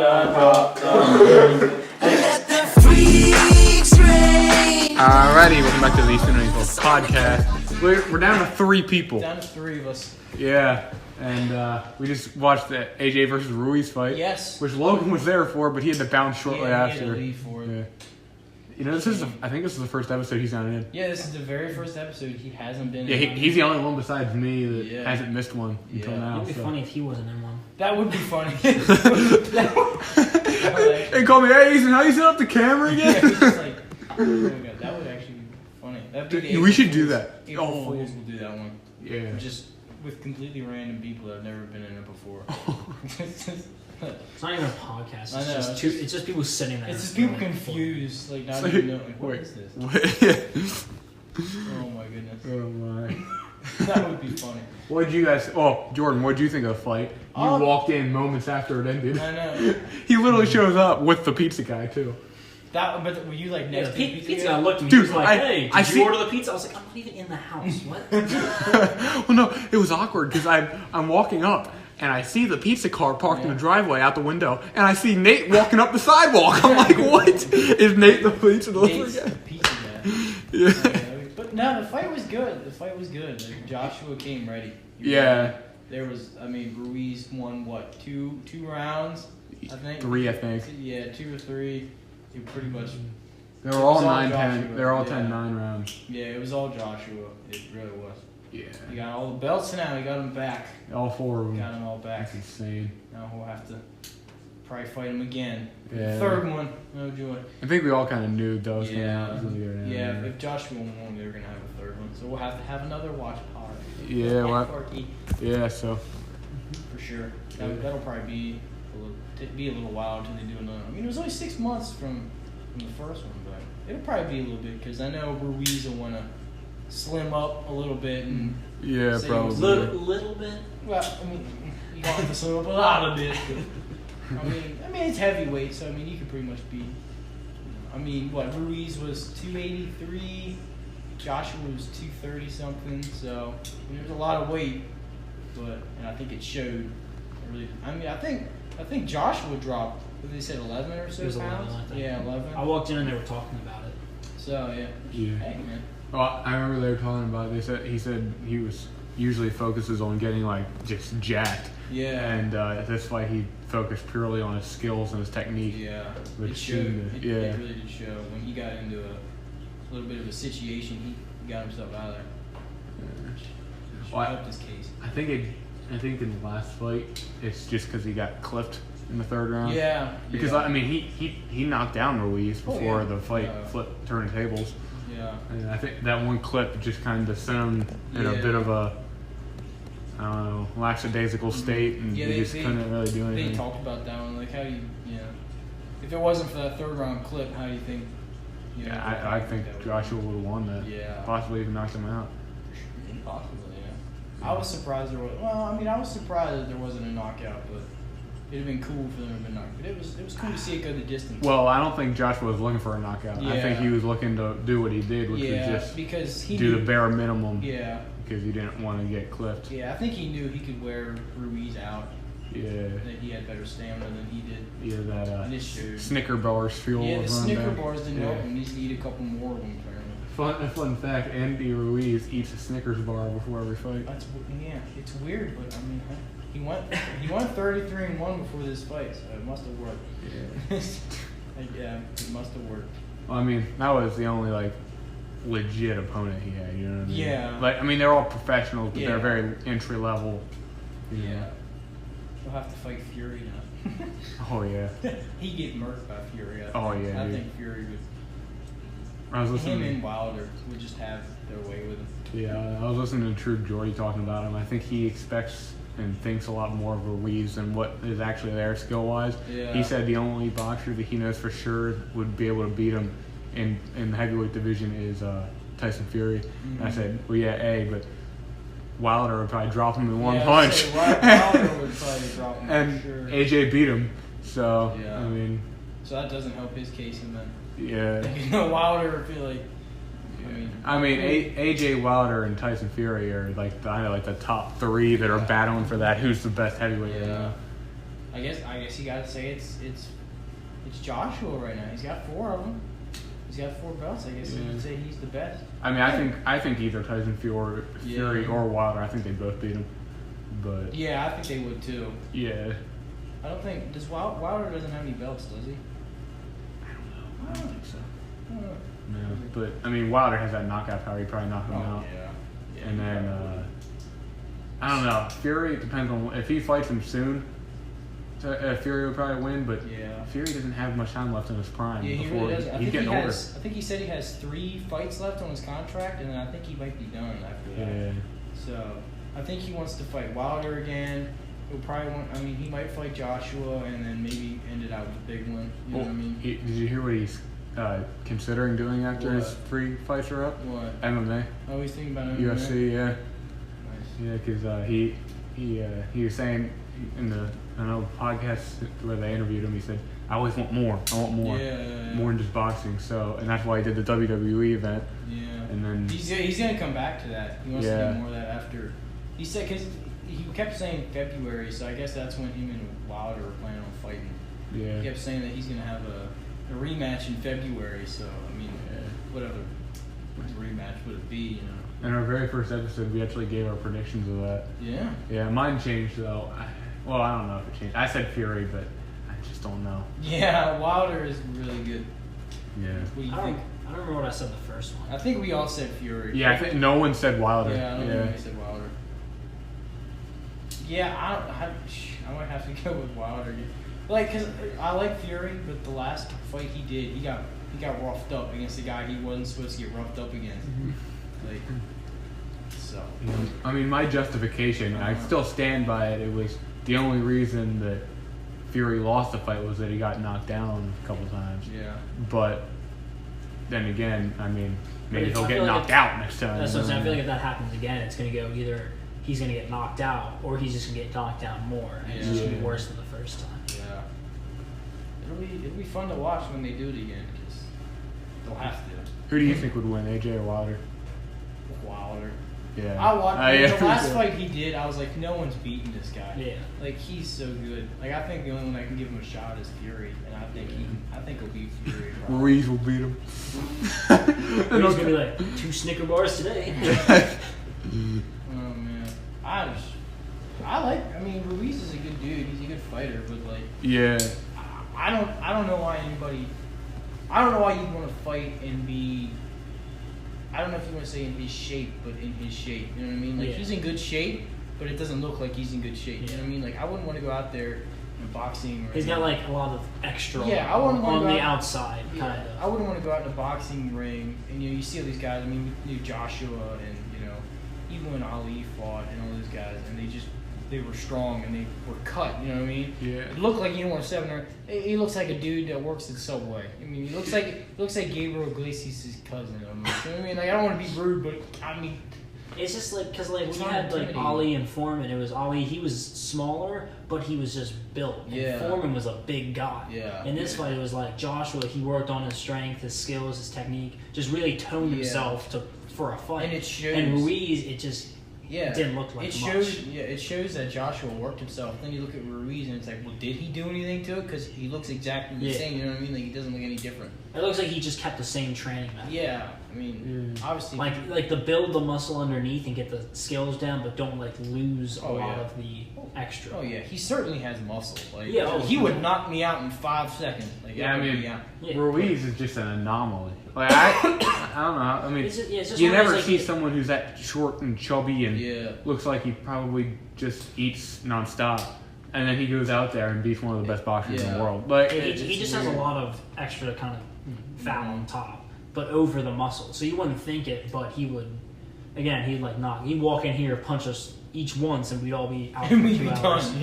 Alrighty, welcome back to the Eastononi podcast. We're down to 3 people. Down to 3 of us. Yeah, and we just watched the AJ versus Ruiz fight. Yes. Which Logan was there for, but he had to bounce shortly after. He had to leave for it. Yeah. You know, I think this is the first episode he's not in. Yeah, this is the very first episode he hasn't been in. Yeah, he's the only one besides me that hasn't missed one until now. It would be funny if he wasn't in one. That would be funny. And call me, hey, Easton, how you set up the camera again? Yeah, just like, oh my God, that would actually be funny. That'd be We should do that. April Fools will do that one. Yeah. Just with completely random people that have never been in it before. It's not even a podcast. I know, It's just people sitting there. It's just people confused, like not even knowing what is this. Oh my goodness. Oh my. That would be funny. What did you guys? Oh, Jordan, what did you think of the fight? You walked in moments after it ended. I know. He literally shows up with the pizza guy too. But were you like next to the pizza guy looked at me. Dude, he was like, "Hey, did you order the pizza?" I was like, "I'm not even in the house. What?" Well, no, it was awkward because I'm walking up and I see the pizza car parked in the driveway out the window, and I see Nate walking up the sidewalk. I'm like, "What is Nate the pizza delivery guy?" The pizza guy. Yeah. But no, the fight was good. Like, Joshua came ready. There was, Ruiz won what, two rounds, I think. 3, I think. Yeah, 2 or 3. He pretty much. They were all Joshua. 9-10. They were all 10-9 rounds. Yeah, it was all Joshua. It really was. Yeah. He got all the belts now. He got them back. All 4 of them. Got them all back. That's insane. Now we'll have to probably fight him again. Yeah. Third one, no joy. I think we all kind of knew that was Yeah. Yeah. If Joshua won, they were gonna have a third one. So we'll have to have another watch party. Yeah. Yeah. So. For sure. That'll probably be a little while until they do another. It was only 6 months from the first one, but it'll probably be a little bit because I know Ruiz will want to slim up a little bit and. Yeah, probably. Little bit. Well, you don't have to slim up a lot of bit. But, it's heavyweight, so you could pretty much be. Ruiz was 283, Joshua was 230 something. So there's a lot of weight, and I think it showed. Really, I think Joshua dropped. They said 11 or so it was pounds. 11, I think. Yeah, 11. I walked in and they were talking about it. So yeah. Hey man. Well, I remember they were talking about it. He said he was usually focuses on getting just jacked. Yeah. And this fight he focused purely on his skills and his technique. Yeah. Which it showed. It yeah. really did show. When he got into a little bit of a situation, he got himself out of there. Well, helped his case. I think in the last fight, it's just because he got clipped in the 3rd round. Yeah. Because he knocked down Ruiz before the fight turned the tables. Yeah. And I think that one clip just kind of sent him in a bit of a, I don't know, lackadaisical state, and he just couldn't really do anything. They talked about that one, like how if it wasn't for that 3rd round clip, how do you think? I think Joshua would have won that. Yeah. Possibly even knocked him out. Possibly, yeah. I was surprised there was. Well, I was surprised that there wasn't a knockout, but it'd have been cool for them to have been knocked. But it was cool to see it go the distance. Well, I don't think Joshua was looking for a knockout. Yeah. I think he was looking to do what he did, which was just because he do knew, the bare minimum. Yeah. Because he didn't want to get clipped. Yeah, I think he knew he could wear Ruiz out. Yeah. That he had better stamina than he did. Yeah, that showed. Snicker bars fuel. Yeah, the was Snicker down. bars didn't help him. He needs to eat a couple more of them, apparently. Fun fact: Andy Ruiz eats a Snickers bar before every fight. It's weird, but he went 33-1 before this fight, so it must have worked. Yeah. It must have worked. Well, that was the only legit opponent he had. You know what I mean? Yeah. They're all professionals, but they're very entry level. Yeah. He'll have to fight Fury now. Oh yeah. He'd get murked by Fury. Yeah. I think Fury would. I was listening. Him and Wilder would just have their way with him. Yeah, I was listening to True Jordy talking about him. I think he expects and thinks a lot more of Ruiz than what is actually there skill-wise. Yeah. He said the only boxer that he knows for sure would be able to beat him in the heavyweight division is Tyson Fury. Mm-hmm. And I said, well, yeah, but Wilder would probably drop him in one punch. Wilder would probably drop him and for sure. AJ beat him. So, So that doesn't help his case, and then. Yeah. Wilder, I feel like. AJ Wilder and Tyson Fury are the top 3 that are battling for that. Who's the best heavyweight? Yeah. I guess you gotta say it's Joshua right now. He's got 4 of them. He's got 4 belts. I guess you could say he's the best. I mean, I think either Tyson Fury or Wilder. I think they both beat him. But yeah, I think they would too. Yeah. I don't think Wilder doesn't have any belts, does he? I don't think so. No, but I mean, Wilder has that knockout power. He probably knock him out. Yeah. And then I don't know. Fury, it depends on if he fights him soon. Fury will probably win, but Fury doesn't have much time left in his prime. Yeah, he before really doesn't. He's getting older. I think he said he has 3 fights left on his contract, and then I think he might be done after that. Yeah. So I think he wants to fight Wilder again. He'll probably want. I mean, he might fight Joshua, and then maybe end it out with a big one. You know what I mean? Did you hear what he's considering doing after his 3 fights are up? What? MMA. Oh, he's thinking about MMA. UFC, yeah. Nice. Yeah, because he was saying in an old podcast where they interviewed him, he said, "I always want more. I want more, more than just boxing." So, and that's why he did the WWE event. Yeah. And then he's gonna come back to that. He wants to do more of that after. He said because he kept saying February, so I guess that's when him and Wilder were planning on fighting. Yeah. He kept saying that he's gonna have a rematch in February. So I mean, what other rematch would it be? You know. In our very first episode, we actually gave our predictions of that. Yeah. Yeah, mine changed though. I don't know if it changed. I said Fury, but I just don't know. Yeah, Wilder is really good. Yeah. What do you I think? don't remember what I said the first one. I think we all said Fury. Yeah, I think no one said Wilder. Yeah, I don't think we said Wilder. Yeah, I might have to go with Wilder. Like, cause I like Fury, but the last fight he did, he got roughed up against a guy he wasn't supposed to get roughed up against. Like, so. I mean, my justification, I still stand by it. It was the only reason that Fury lost the fight was that he got knocked down a couple times. Yeah. But then again, I mean, maybe he'll get like knocked out next time. That's what I'm saying. I feel like if that happens again, it's going to go either he's going to get knocked out or he's just going to get knocked down more. And it's just going to be worse than the first time. Yeah. It'll be fun to watch when they do it again because they'll have to. Who do you think would win, AJ or Wilder? Wilder. Yeah. I watched the last fight he did. I was like, no one's beating this guy. Yeah. Like he's so good. Like I think the only one that can give him a shot is Fury, and I think he'll beat Fury. Ruiz will beat him. Ruiz gonna be like 2 Snicker bars today. Oh man, I mean Ruiz is a good dude. He's a good fighter, but like I don't know why anybody. I don't know why you'd want to fight and be. I don't know if you want to say in his shape, but in his shape. You know what I mean? Like he's in good shape, but it doesn't look like he's in good shape. You know what I mean? Like I wouldn't want to go out there in boxing. Or he's got like a lot of extra. I wouldn't want on to go the out, outside, kind of. I wouldn't want to go out in a boxing ring and you see all these guys. I mean, you knew Joshua and even when Ali fought and all those guys, and they were strong and they were cut. You know what I mean? Yeah. It looked like he won 7. He looks like a dude that works at Subway. I mean, he looks like Gabriel Iglesias' cousin. Almost. You know what I mean? Like I don't want to be rude, but I mean, it's just like because like It's we not had like intimidating. Ali and Foreman. It was Ali. He was smaller, but he was just built. And Foreman was a big guy. Yeah. In this fight, it was like Joshua. He worked on his strength, his skills, his technique. Just really toned himself for a fight. And it shows. And Ruiz, it just. Yeah, didn't look like it shows. Yeah, it shows that Joshua worked himself. Then you look at Ruiz, and it's like, well, did he do anything to it? Because he looks exactly the same. You know what I mean? Like he doesn't look any different. It looks like he just kept the same training method. Yeah, I mean, obviously, like the build the muscle underneath and get the skills down, but don't like lose a lot of the extra. Oh yeah, he certainly has muscle. Like he would knock me out in 5 seconds. Like I mean, Yeah. Ruiz is just an anomaly. Like I don't know. I mean, it's just you never like, see someone who's that short and chubby and looks like he probably just eats nonstop, and then he goes out there and beats one of the best boxers in the world. Like he just has a lot of extra kind of fat on top, but over the muscle. So you wouldn't think it, but he would. Again, he'd like knock. He'd walk in here, punch us each once, and we'd all be out. And we'd be 2 hours. done.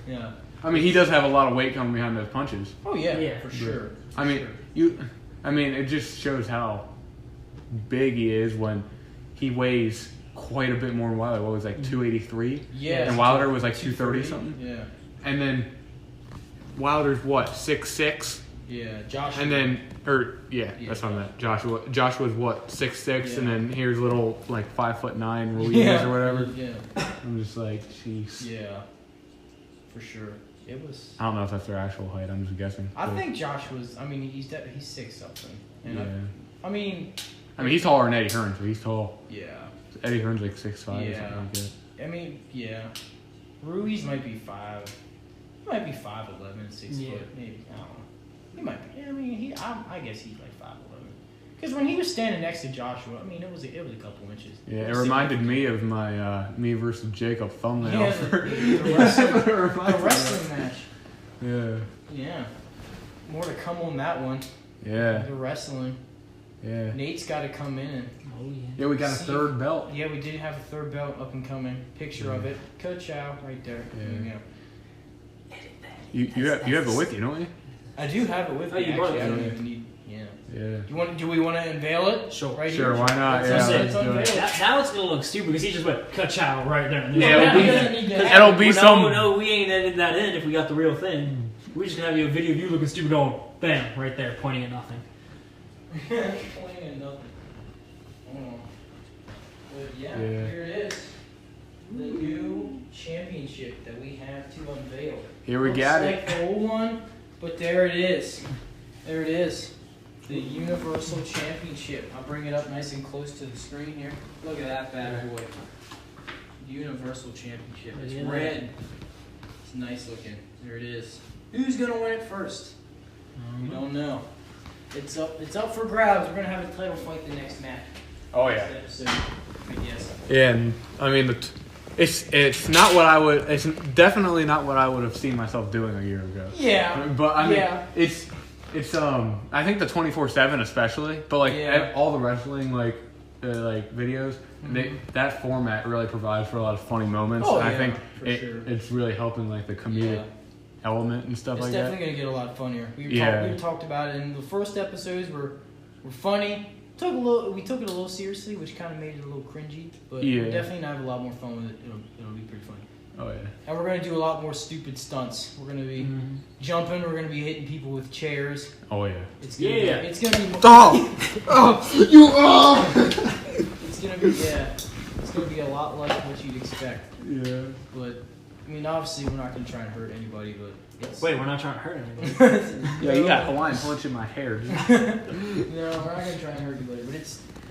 Yeah. I mean, he does have a lot of weight coming behind those punches. Oh yeah, for sure. I mean, it just shows how big he is when he weighs quite a bit more than Wilder. What was like 283? Yeah. And Wilder was like 230 something. Yeah. And then Wilder's what, 6'6"? Yeah, Joshua. And then, that's what I meant. Joshua's what, 6'6", and then here's little like 5'9" Ruiz or whatever. Yeah. I'm just like, jeez. Yeah. for sure. It was. I don't know if that's their actual height. I'm just guessing. I think Josh was. I mean, he's 6 something. And Yeah. I mean, he's taller than Eddie Hearn, so he's tall. yeah. Eddie Hearn's like 6'5" or Yeah. something like that. I mean, yeah. Ruiz might be 5. He might be 5'11", 6 Yeah. foot, maybe. I don't know. He might be. I mean, I guess he's like 5'11". Because when he was standing next to Joshua, I mean, it was a couple inches. Yeah, it reminded me of my me versus Jacob thumbnail. Yeah, the wrestling match. Yeah. Yeah. More to come on that one. Yeah. The wrestling. Yeah. Nate's got to come in and. Oh yeah. Yeah, we got a See- third belt. Yeah, we did have a third belt up and coming. Picture of it. Coach Chow right there. There you go. You have it with you, don't you? I do have it with Oh, me. you brought Actually, it. I don't Yeah. even need. Yeah. Yeah. Do we want to unveil it? Sure. Right Sure, here. why not? Let's Yeah, say let's it's do it. unveiled. Now it's gonna look stupid because he just went ka-chow right there. Yeah, Well, it'll be- he doesn't need to It'll be no, some. No, we ain't editing that in if we got the real thing. We're just gonna have you a video of you looking stupid going, bam, right there, pointing at nothing. Pointing at nothing. Oh. But yeah, Yeah. here it is. The new championship that we have to unveil. Here we Looks got like it. the old one, but there it is. There it is. The Universal Championship. I'll bring it up nice and close to the screen here. Look at that bad boy. Universal Championship. It's Look at red. It's nice looking. There it is. Who's gonna win it first? We don't know. It's up for grabs. We're gonna have a title fight the next match. Oh Next episode, I guess. Yeah, and I mean, it's not what I would. It's definitely not what I would have seen myself doing a year ago. Yeah. But I mean, Yeah. it's I think the 24/7 especially, but like Yeah. all the wrestling like videos, that format really provides for a lot of funny moments. Oh, and I yeah, think for it, sure. it's really helping like the comedic Yeah. element and stuff It's like definitely that. gonna get a lot funnier. Yeah. We talked about it in the first episodes. Were funny. We took it a little seriously, which kind of made it a little cringy. But Yeah. we're definitely gonna have a lot more fun with it. It'll be pretty funny. Oh yeah. And we're gonna do a lot more stupid stunts. We're gonna be jumping. We're gonna be hitting people with chairs. Oh yeah. It's gonna Yeah. Be, it's gonna be. Oh, you are. It's gonna be It's gonna be a lot like what you'd expect. Yeah. But I mean, obviously, we're not gonna try and hurt anybody. But it's, Wait, we're not trying to hurt anybody. Yeah, you got Hawaiian punch in my hair. No, we're not gonna try and hurt anybody.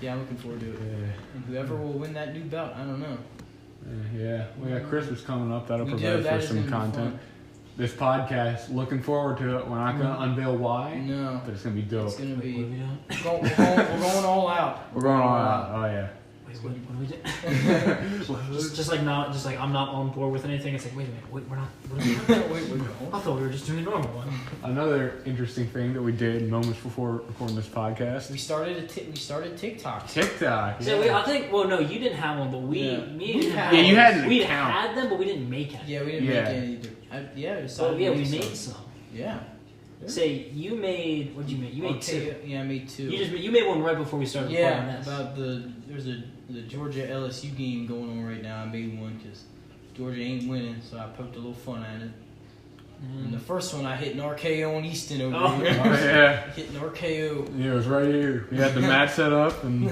But I'm looking forward to it. Yeah. And whoever will win that new belt, I don't know. Yeah, we got Christmas coming up. That'll We provide do. That for is some gonna be content. fun. This podcast, looking forward to it. We're not going to unveil why, No, but it's going to be dope. it's gonna What are be. we doing? We're going all out. We're going all out. Oh yeah. Wait, what are we doing? just like I'm not on board with anything. It's like, wait a minute, we're not. What are we doing? Wait, I thought we were just doing a normal one. Another interesting thing that we did moments before recording this podcast. we started TikTok. TikTok. So I think. Well, no, you didn't have one, but me and We you had- Yeah, you had an we account. had them, but we didn't make any. Yeah, we didn't Yeah. make any. We decided So yeah, to we make made some. some. Yeah. Say you made. What'd you make? You made two. Yeah, I made 2. You made one right before we started recording Yeah, this. about there's the Georgia LSU game going on right now. I made one because Georgia ain't winning, so I poked a little fun at it. And the first one, I hit an RKO on Easton over Oh. here. Oh yeah. Hit an RKO. Yeah, it was right here. We had the mat set up and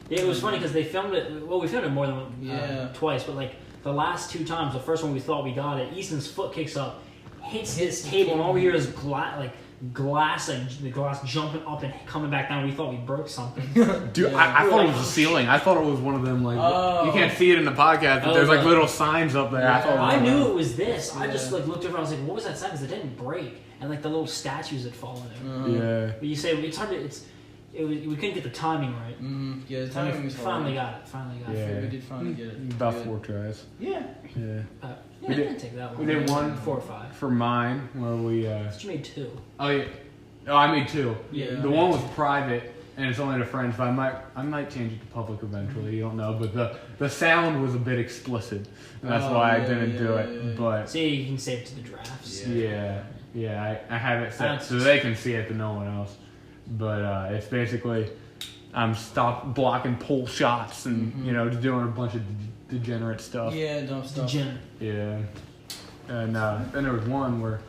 Yeah, it was funny because they filmed it. Well, we filmed it more than Yeah. twice, but like the last 2 times, the first one we thought we got it. Easton's foot kicks up, hits Hits this the table, and table. all we hear is glass, the glass jumping up and coming back down. We thought we broke something. dude, Yeah. I thought it was the ceiling. I thought it was one of them like Oh. you can't see it in the podcast, but Oh, there's like right. little signs up there. I thought it was I one of knew them. it was this. I just Yeah. like looked over. I was like, "What was that sound?" Because it didn't break, and like the little statues had fallen over. Yeah. But you say it's hard to. We couldn't get the timing right. Yeah, the And timing we was finally hard. got it. Finally got I it. feel Yeah. we did finally get it. About Good. 4 tries. Yeah. Yeah. Yeah, We it did- didn't take that We long. did one 4 or 5. for mine where we But you made 2. oh yeah. Oh, I made 2. Yeah. The one was private and it's only to friends, but I might change it to public eventually. You don't know, but the sound was a bit explicit, and that's Oh, why I yeah, didn't do yeah, it. yeah. But See, you can save it to the drafts. Yeah. I have it set That's- so they can see it, but no one else. But it's basically I'm stop blocking pull shots and just doing a bunch of degenerate stuff. Yeah, dumb stuff. Degenerate. Yeah. And then there was one where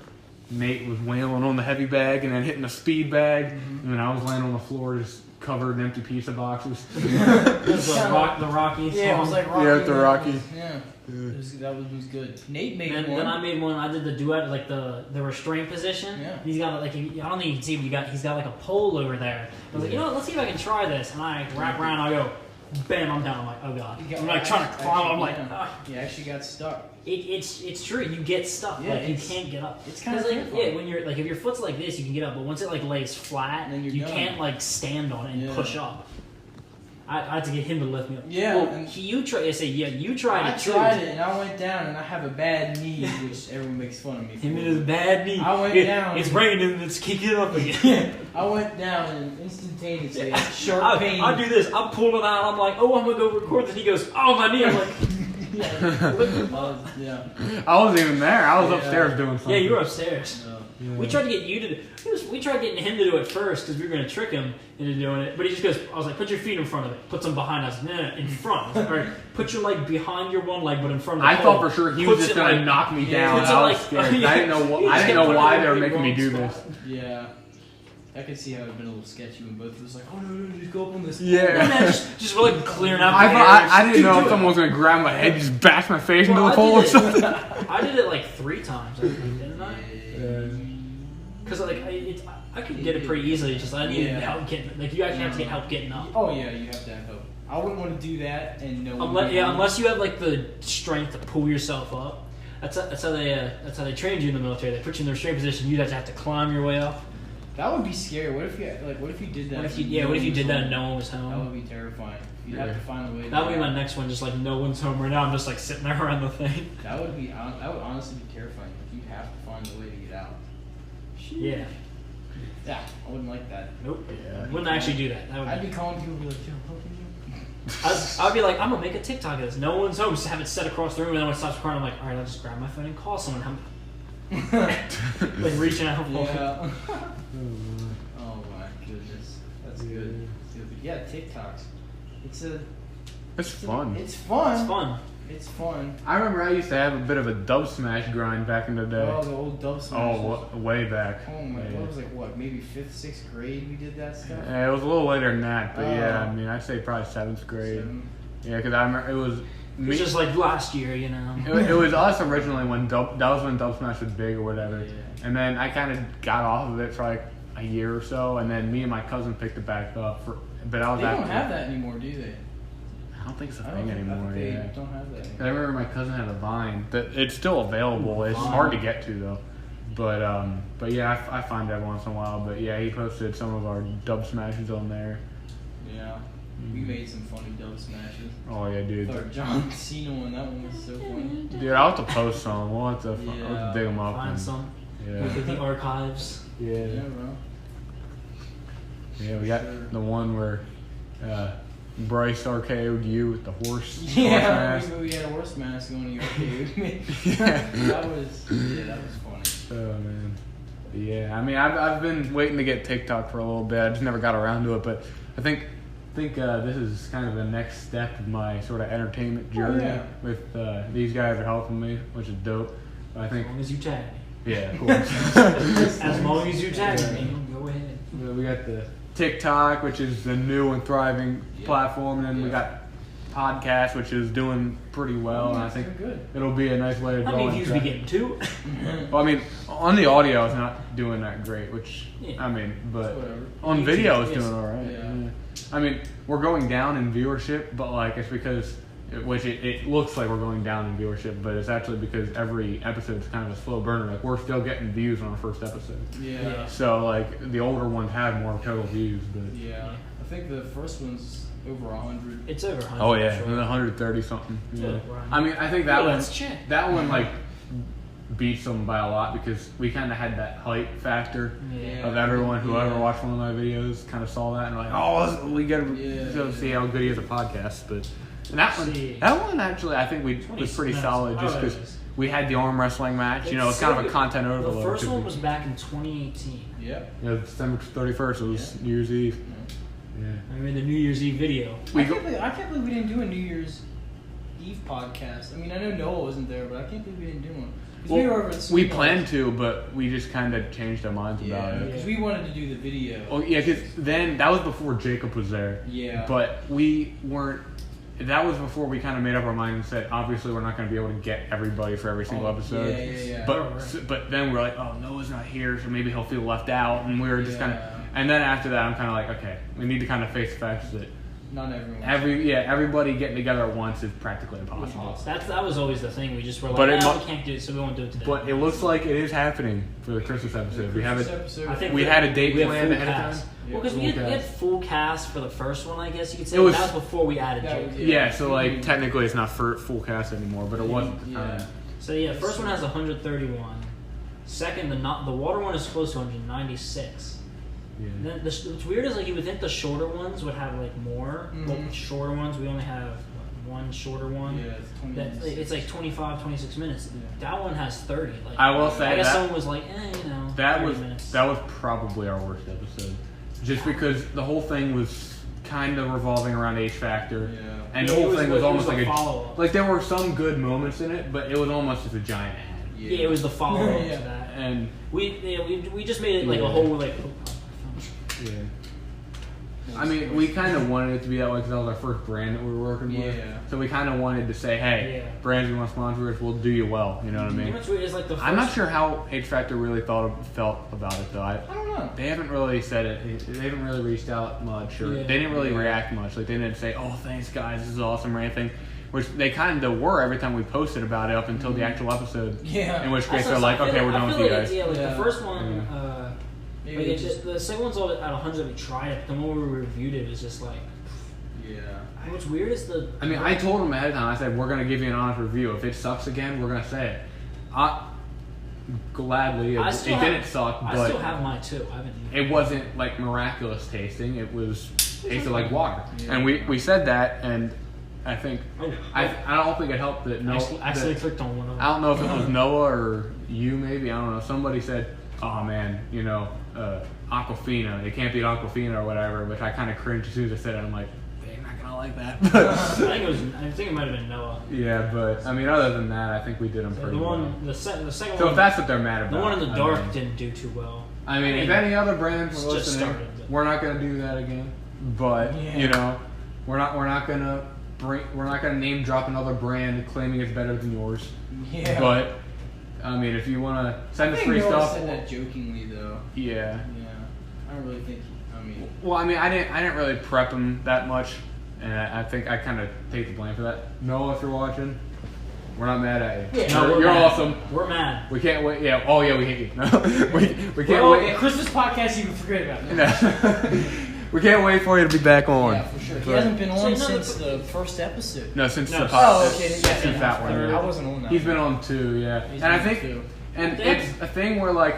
Nate was wailing on the heavy bag and then hitting the speed bag, and then I was laying on the floor just covered in empty pizza boxes. The Rocky. Yeah, it was like Rocky. Yeah, the Rocky. Yeah. That was good. Nate made one. Then I made one. I did the duet, like the restraint position. Yeah. He's got like, I don't think you can see, but he's got like a pole over there. I was like, you know what, let's see if I can try this. And I wrap around, I go, bam, I'm down. I'm like, oh god. I'm like trying to climb. I'm like, You actually got stuck. It's true. You get stuck. Yeah, like you can't get up. It's kind of like, when you're like, if your foot's like this, you can get up. But once it like lays flat, then you can't like stand on it and push up. I had to get him to lift me up. Yeah. Well, you tried it I tried it and I went down and I have a bad knee, which everyone makes fun of me for. Him and his bad knee. I went down. It's raining and it's kicking it up again. I went down and instantaneously, sharp pain. I do this. I'm pulling it out. I'm like, oh, I'm going to go record this. He goes, oh, my knee. I'm like... I wasn't even there. I was upstairs doing something. Yeah, you were upstairs. Yeah. We tried to get you to. We tried getting him to do it first because we were going to trick him into doing it. But he just goes. I was like, put your feet in front of it. Put them behind us. No, in front. I was like, all right, put your leg behind your one leg, but in front of the I thought for sure he was just going to knock me down. I was scared. I didn't know why they were making me do this. Yeah. I could see how it would have been a little sketchy when both of us like, oh no, just go up on this. Yeah. just really clearing out. I didn't know if someone was going to grab my head and just bash my face into the pole or something. I did it like 3 times, I think, didn't I? Because like I could get it pretty easily. Just I needed help getting. Like you actually have to get help getting up. Oh yeah, you have to have help. I wouldn't want to do that and no. Unless you have like the strength to pull yourself up. That's how they trained you in the military. They put you in the restraint position. You'd have to climb your way up. That would be scary. What if you did that? What if you did that and no one was home? That would be terrifying. You'd have to find a way. That would be my next one. Just like no one's home right now. I'm just like sitting there around the thing. That would honestly be terrifying. You'd have to find a way to get out. Yeah. Yeah, I wouldn't like that. Nope. Yeah. Wouldn't actually do that. I'd be calling people and be like, yo, help me. I'd be like, I'm gonna make a TikTok of this. No one's home. Just have it set across the room, and then when it stops recording, I'm like, all right, I'll just grab my phone and call someone. Like reaching out. Yeah. Oh my goodness, that's good. Yeah, TikToks. It's fun. It's fun. It's fun. I remember I used to have a bit of a dub smash grind back in the day. Oh, the old dub smash. Oh, way back. Oh my god, it was like what? Maybe 5th, 6th grade we did that stuff. Yeah, it was a little later than that, but yeah, I mean, I'd say probably 7th grade. 7. Yeah, because I remember it was. It was just like last year, you know. It was us originally that was when Dub Smash was big or whatever. Yeah. And then I kind of got off of it for like a year or so, and then me and my cousin picked it back up. But I was They don't have that anymore, do they? I don't think it's a thing anymore. They Yeah. don't have that anymore. I remember my cousin had a Vine. It's still available. It's hard to get to though. But yeah, I find it every once in a while. But yeah, he posted some of our Dub Smashes on there. Yeah. We made some funny dub smashes. Oh yeah, dude. Our John Cena one, that one was so funny. Dude, I'll have to post some. We'll have to, I'll have to dig them up. Find some. Yeah. Look at the archives. Yeah. Yeah, bro. Yeah, we got the one where Bryce RKO'd you with the horse. Yeah, horse mask. we had a horse mask on the arcade with me. Yeah. That was funny. Oh man. Yeah, I mean, I've been waiting to get TikTok for a little bit. I just never got around to it, but I think this is kind of the next step of my sort of entertainment journey. With these guys are helping me, which is dope. But I think as long as you tag me. Yeah, of course. As long as you tag me, go ahead. We got the TikTok, which is the new and thriving platform, and then we got podcast, which is doing pretty well. And I think it'll be a nice way to go. How many views we getting? 2? Well, I mean, on the audio, it's not doing that great, which I mean, but on video, it's doing all right. Yeah. I mean, we're going down in viewership, but like it's because. It looks like we're going down in viewership, but it's actually because every episode is kind of a slow burner. Like we're still getting views on our first episode. Yeah. So like the older ones have more total views, but yeah, I think the first one's over 100. It's over 100. Oh yeah, sure. 130 something. Yeah. I mean, I think that one like beats them by a lot because we kind of had that hype factor of everyone who ever watched one of my videos kind of saw that and like, oh, we got to see how good he is at podcasts, but. And that one actually, I think was pretty solid just because we had the arm wrestling match. You know, it's kind of a content overload. The first one was back in 2018. Yep. Yeah, December 31st. It was New Year's Eve. Yeah. I mean, the New Year's Eve video. I can't believe we didn't do a New Year's Eve podcast. I mean, I know Noah wasn't there, but I can't believe we didn't do one. We planned to, but we just kind of changed our minds about it. Because we wanted to do the video. Oh yeah, because then that was before Jacob was there. Yeah. But we weren't. That was before we kind of made up our mind and said, obviously, we're not going to be able to get everybody for every single episode. Yeah. But then we're like, oh, Noah's not here, so maybe he'll feel left out, and we were just kind of. And then after that, I'm kind of like, okay, we need to kind of face the facts that not everyone. Everybody getting together at once is practically impossible. That was always the thing. We just were like, we can't do it, so we won't do it today. But it looks like it is happening for the Christmas episode. We have we had a date planned ahead of time. Well, because we had full cast for the first one, I guess you could say. That was before we added Jake. So like technically it's not full cast anymore, but it wasn't. So first one has 131. Second, the water one is close to 196. Yeah. And then what's weird is like you would think the shorter ones would have like more. But the shorter ones, we only have one shorter one. Yeah, it's 20 minutes. It's like 25, 26 minutes. Yeah. That one has 30. Like, I will say I guess someone was like, that was minutes. That was probably our worst episode, just because the whole thing was kind of revolving around H Factor, and the whole thing was almost like follow-up. Like there were some good moments in it, but it was almost just a giant ad. Yeah, it was the follow-up to that, and we just made it like a whole like. Yeah. I mean, we kind of wanted it to be that way because that was our first brand that we were working with. Yeah. So we kind of wanted to say, hey, brands you want to sponsor us, we'll do you well. You know what I mean? It's like the I'm not sure how H Factor really felt about it though. I don't know. They haven't really said it. They haven't really reached out much, or they didn't really react much. Like they didn't say, "Oh, thanks guys, this is awesome" or anything. Which they kind of were every time we posted about it up until the actual episode. Yeah. In which case they're like, "Okay, we're done with you guys." The first one. The second one's all at 100 we tried it. The one we reviewed it was just like. Yeah. What's weird is I mean, I told them ahead of time. I said we're gonna give you an honest review. If it sucks again, we're gonna say it. Gladly, it didn't suck, but I still have mine too. I haven't. It wasn't like miraculous tasting. It was tasted like water, and we said that, and I think I don't think it helped that I actually clicked on one of them. I don't know if it was Noah or you, maybe I don't know. Somebody said, "Oh man, Aquafina. It can't beat Aquafina or whatever," which I kind of cringed as soon as I said it. I'm like, they're not gonna like that. I think it might have been Noah. Yeah, but I mean, other than that, I think we did them pretty well. The second one. So if that's what they're mad about, the one in the dark didn't do too well. I mean, if any other brands were listening, we're not gonna do that again. But we're not gonna name drop another brand claiming it's better than yours. Yeah. But I mean, if you want to send us free stuff. I said that jokingly, though. Yeah. Yeah. I don't really think. Well, I mean, I didn't really prep him that much, and I think I kind of take the blame for that. Noah, if you're watching, we're not mad at you. Yeah, you're awesome. We're mad. We can't wait. Yeah. Oh yeah, we hate you. No, we can't wait. Christmas podcast, you can forget about it. We can't wait for you to be back on. Yeah, for sure. He hasn't been on since the first episode. No, since the podcast. Since that one. I wasn't on that. He's been on 2, yeah. And I think, and it's a thing where like,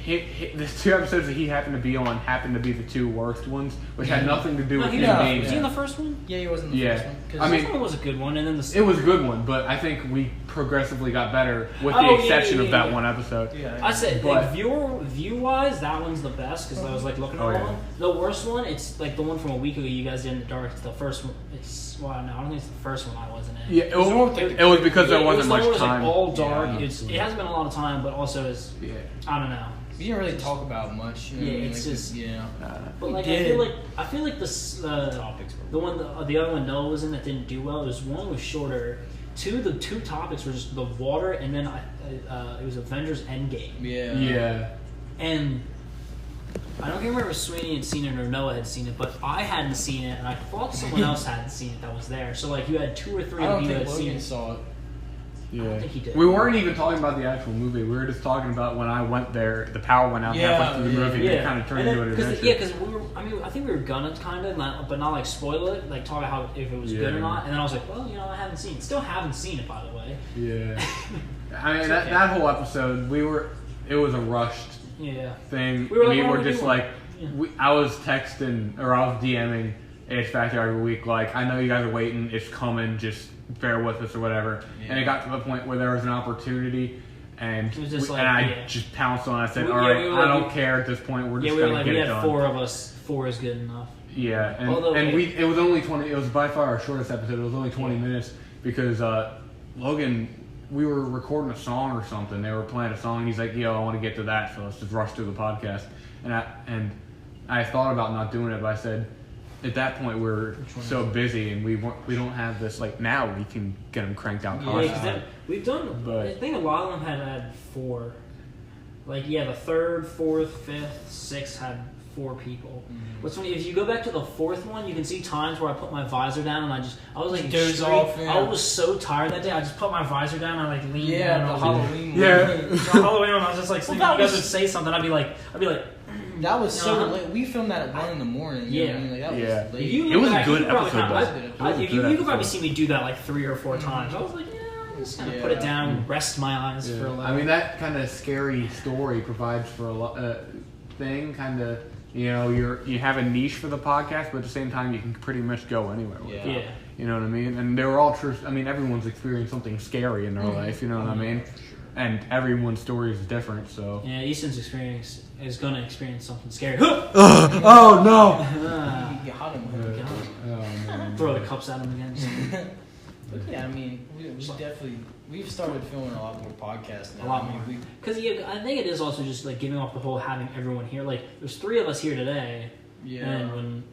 the 2 episodes that he happened to be on happened to be the 2 worst ones, which had nothing to do with his name. Was he in the first one? Yeah, he was in the first one. I mean, the first one was a good one, and then it was a good one, but I think we progressively got better with the exception of that one episode. Yeah, I said, like, view-wise, that one's the best, because I was, like, looking at one. The worst one, it's, like, the one from a week ago you guys did in the dark. It's the first one. No, I don't think it's the first one I wasn't in. Yeah, it was because there wasn't much time. It was, like, all dark. Yeah. It hasn't been a lot of time, but also is, I don't know. We didn't really talk about much. It's like just but like I feel like the topics were the other one Noah was in that didn't do well. It was one was shorter. The two topics were just the water, and then it was Avengers Endgame. Yeah. And I don't remember if Sweeney had seen it or Noah had seen it, but I hadn't seen it, and I thought someone else hadn't seen it that was there. So like you had 2 or 3 of you that had seen it. Saw it. Yeah. I don't think he did. We weren't even talking about the actual movie. We were just talking about when I went there, the power went out halfway through the movie, and it kind of turned into an adventure. Yeah, because I think we were gonna kind of, but not like spoil it, like talk about how if it was good or not. And then I was like, well, I haven't seen it. Still haven't seen it, by the way. Yeah. I mean, that whole episode, it was a rushed thing. We were just like, I was texting, or I was DMing H Factor every week, like, I know you guys are waiting, it's coming, just bear with us or whatever. And it got to the point where there was an opportunity, and I just pounced on it. I said, all right, I don't care at this point, we're just going to get it done. We had 4 of us, 4 is good enough. Yeah, it was only 20, it was by far our shortest episode, it was only 20 minutes, because Logan we were recording a song or something. They were playing a song, and he's like, "Yo, I want to get to that, so let's just rush through the podcast." And I thought about not doing it, but I said, at that point we're so busy, and we don't have this like now we can get them cranked out constantly. Yeah, we've done. But I think a lot of them had 4. Like the 3rd, 4th, 5th, 6th had 4 people. What's funny, if you go back to the 4th one, you can see times where I put my visor down and I was like doze off. Yeah. I was so tired that day. I just put my visor down and I like leaned down. Yeah, the Halloween one. The Halloween one. I was just like, so you guys would say something. I'd be like. That was so late. We filmed that at 1 in the morning. You know what I mean? Like, that was late. It was a good episode. You could probably see me do that like 3 or 4 times. I was like, I'm just gonna put it down, rest my eyes for a little. I mean, that kind of scary story provides for a lot thing. Kind of, you know, you have a niche for the podcast, but at the same time, you can pretty much go anywhere with it. You know what I mean? And they were all true. I mean, everyone's experienced something scary in their life. You know what I mean? And everyone's story is different. So Easton's experience is gonna experience something scary. Oh no! Got him. Throw the cups at him again. But yeah, I mean, we've started filming a lot more podcasts now. A lot more. Because I think it is also just like giving off the whole having everyone here. Like, there's 3 of us here today. Yeah. And when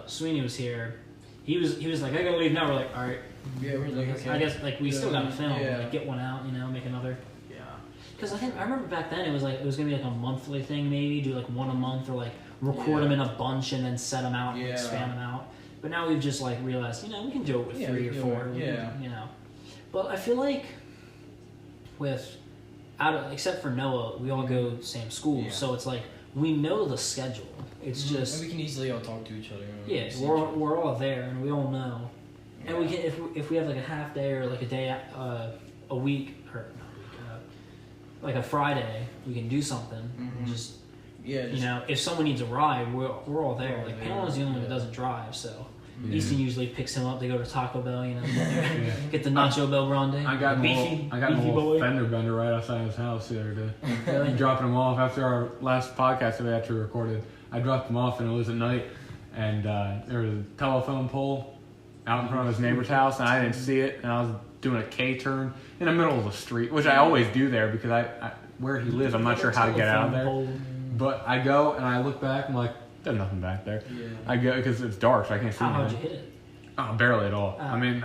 Sweeney was here, he was like, I gotta leave now. We're like, all right. Yeah, we're like, okay. I guess like we still gotta film. Like, get one out, make another. Yeah. Because I remember back then it was gonna be like a monthly thing, maybe do like 1 a month, or like record them in a bunch and then set them out and like, spam them out. But now we've just like realized, we can do it with 3 or 4. But I feel like except for Noah, we all go same school, so it's like we know the schedule. It's just and we can easily all talk to each other. We're all there and we all know, and we can if we have like a half day or like a day a week or like a Friday, we can do something and just. If someone needs a ride, we're all there. Like Pamela's the only one that doesn't drive, so Easton usually picks him up. They go to Taco Bell, get the Nacho Bell Grande. I got a little fender bender right outside his house the other day. Really? Dropping him off after our last podcast that we actually recorded. I dropped him off and it was at night, and there was a telephone pole out in front of his neighbor's house, and I didn't see it, and I was doing a K-turn in the middle of the street, which I always do there because I where he lives, I'm not sure how to get out of there. But I go and I look back. I'm like, there's nothing back there. Yeah. I go because it's dark, so I can't see anything. How'd you hit it? Oh, barely at all. I mean,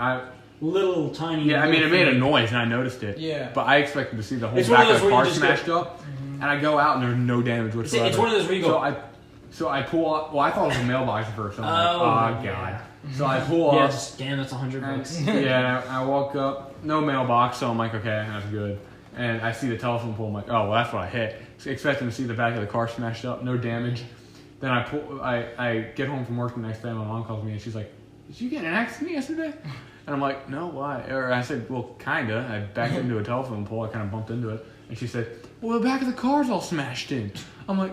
little tiny. Yeah, I mean, it made a noise and I noticed it. Yeah. But I expected to see the whole back of the car smashed up, and I go out and there's no damage whatsoever. It's one of those where you go. So I pull up. Well, I thought it was a mailbox at first. I'm like, oh god. So I pull up. Yeah, just damn, that's $100. Yeah, I walk up. No mailbox, so I'm like, okay, that's good. And I see the telephone pole. I'm like, oh, well, that's what I hit. Expecting to see the back of the car smashed up, no damage. Then I get home from work the next day, and my mom calls me, and she's like, did you get in an accident yesterday? And I'm like, no, why? Or I said, well, kinda. I backed into a telephone pole. I kind of bumped into it. And she said, well, the back of the car's all smashed in. I'm like,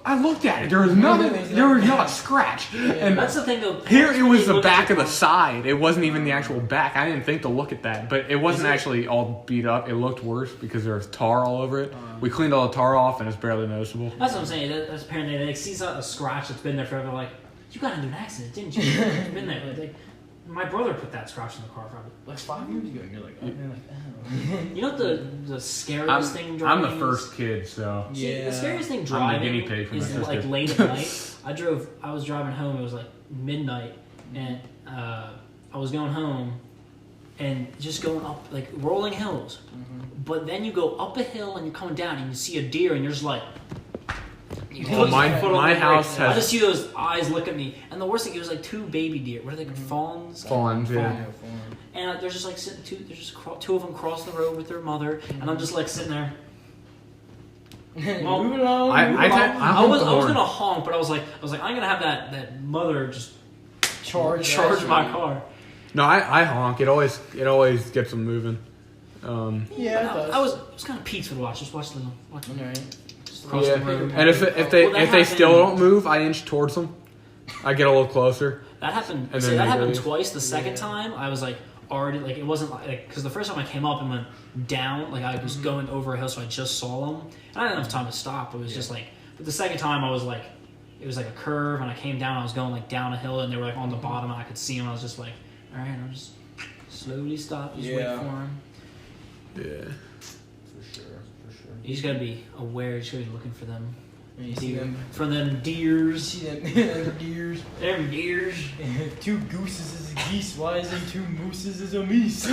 I looked at it. There was nothing. There was not a scratch. And that's the thing, though. Here it was the back of the side. It wasn't even the actual back. I didn't think to look at that, but it wasn't actually all beat up. It looked worse because there was tar all over it. We cleaned all the tar off, and it's barely noticeable. That's what I'm saying. That's apparently they see a scratch that's been there forever. Like, you got into an accident, didn't you? It's been there. Like, my brother put that scratch in the car probably like 5 years ago. And you're like, you know what the scariest thing driving? I'm the first kid, so the scariest thing driving is like late at night. I was driving home. It was like midnight, and I was going home, and just going up like rolling hills. But then you go up a hill and you're coming down, and you see a deer, and you're just like. My house has. I just see those eyes look at me, and the worst thing, it was like 2 baby deer. What are they called? Fawns? Fawns, yeah. And they're just like sitting. Two of them cross the road with their mother, and I'm just like sitting there. Move along. I was gonna honk, but I was like, I'm gonna have that mother just charge my car. No, I honk. It always gets them moving. Yeah, it does. I was kind of peaceful to watch. Just watch them. Yeah, and if they still don't move, I inch towards them. I get a little closer. That happened. That happened twice. The second time, I was like already like it wasn't like because the first time I came up and went down, like I was going over a hill, so I just saw them. And I didn't have time to stop. It was just like, but the second time I was like, it was like a curve, and I came down. I was going like down a hill, and they were like on the bottom, and I could see them. I was just like, all right, I'll just slowly stop, just wait for them. Yeah. For sure. You just gotta be aware. You just gotta be looking for them. And you see them. For them deers. You see them deers. Them deers. 2 gooses is a geese. Why isn't 2 mooses is a meese?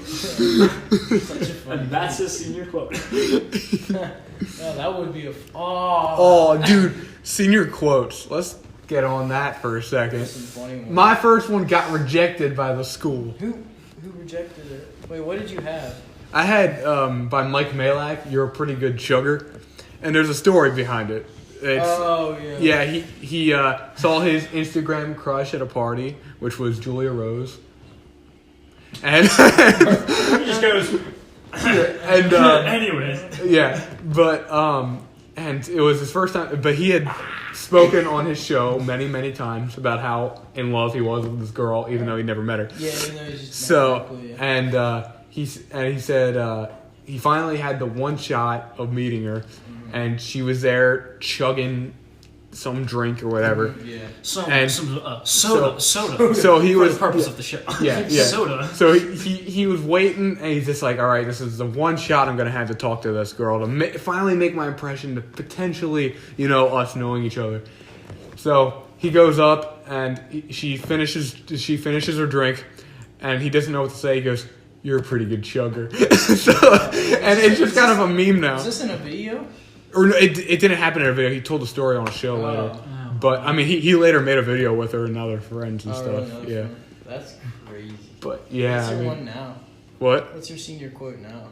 Such a funny. And that's a senior quote. Yeah, that would be a. Oh, dude, senior quotes. Let's get on that for a second. Some funny ones. My first one got rejected by the school. Who rejected it? Wait, what did you have? I had by Mike Malak, "You're a Pretty Good Sugar," and there's a story behind it. It's, yeah, he saw his Instagram crush at a party, which was Julia Rose, and He just goes. and anyways. yeah, but and it was his first time, but he had spoken on his show many times about how in love he was with this girl, even though he never met her. Yeah, even though he's just So and he said he finally had the one shot of meeting her, and she was there chugging some drink or whatever. Yeah. Some soda. So he for was the purpose of the show. Yeah. Soda. So he was waiting, and he's just like, all right, this is the one shot I'm gonna have to talk to this girl to finally make my impression, to potentially, us knowing each other. So he goes up, and she finishes her drink, and he doesn't know what to say. He goes, "You're a pretty good chugger." And it's just kind of a meme now. Is this in a video? Or no, it didn't happen in a video. He told the story on a show later. Oh. But I mean, he later made a video with her and other friends and stuff. Really? Yeah. That's crazy. But yeah, What's your one now? What? What's your senior quote now?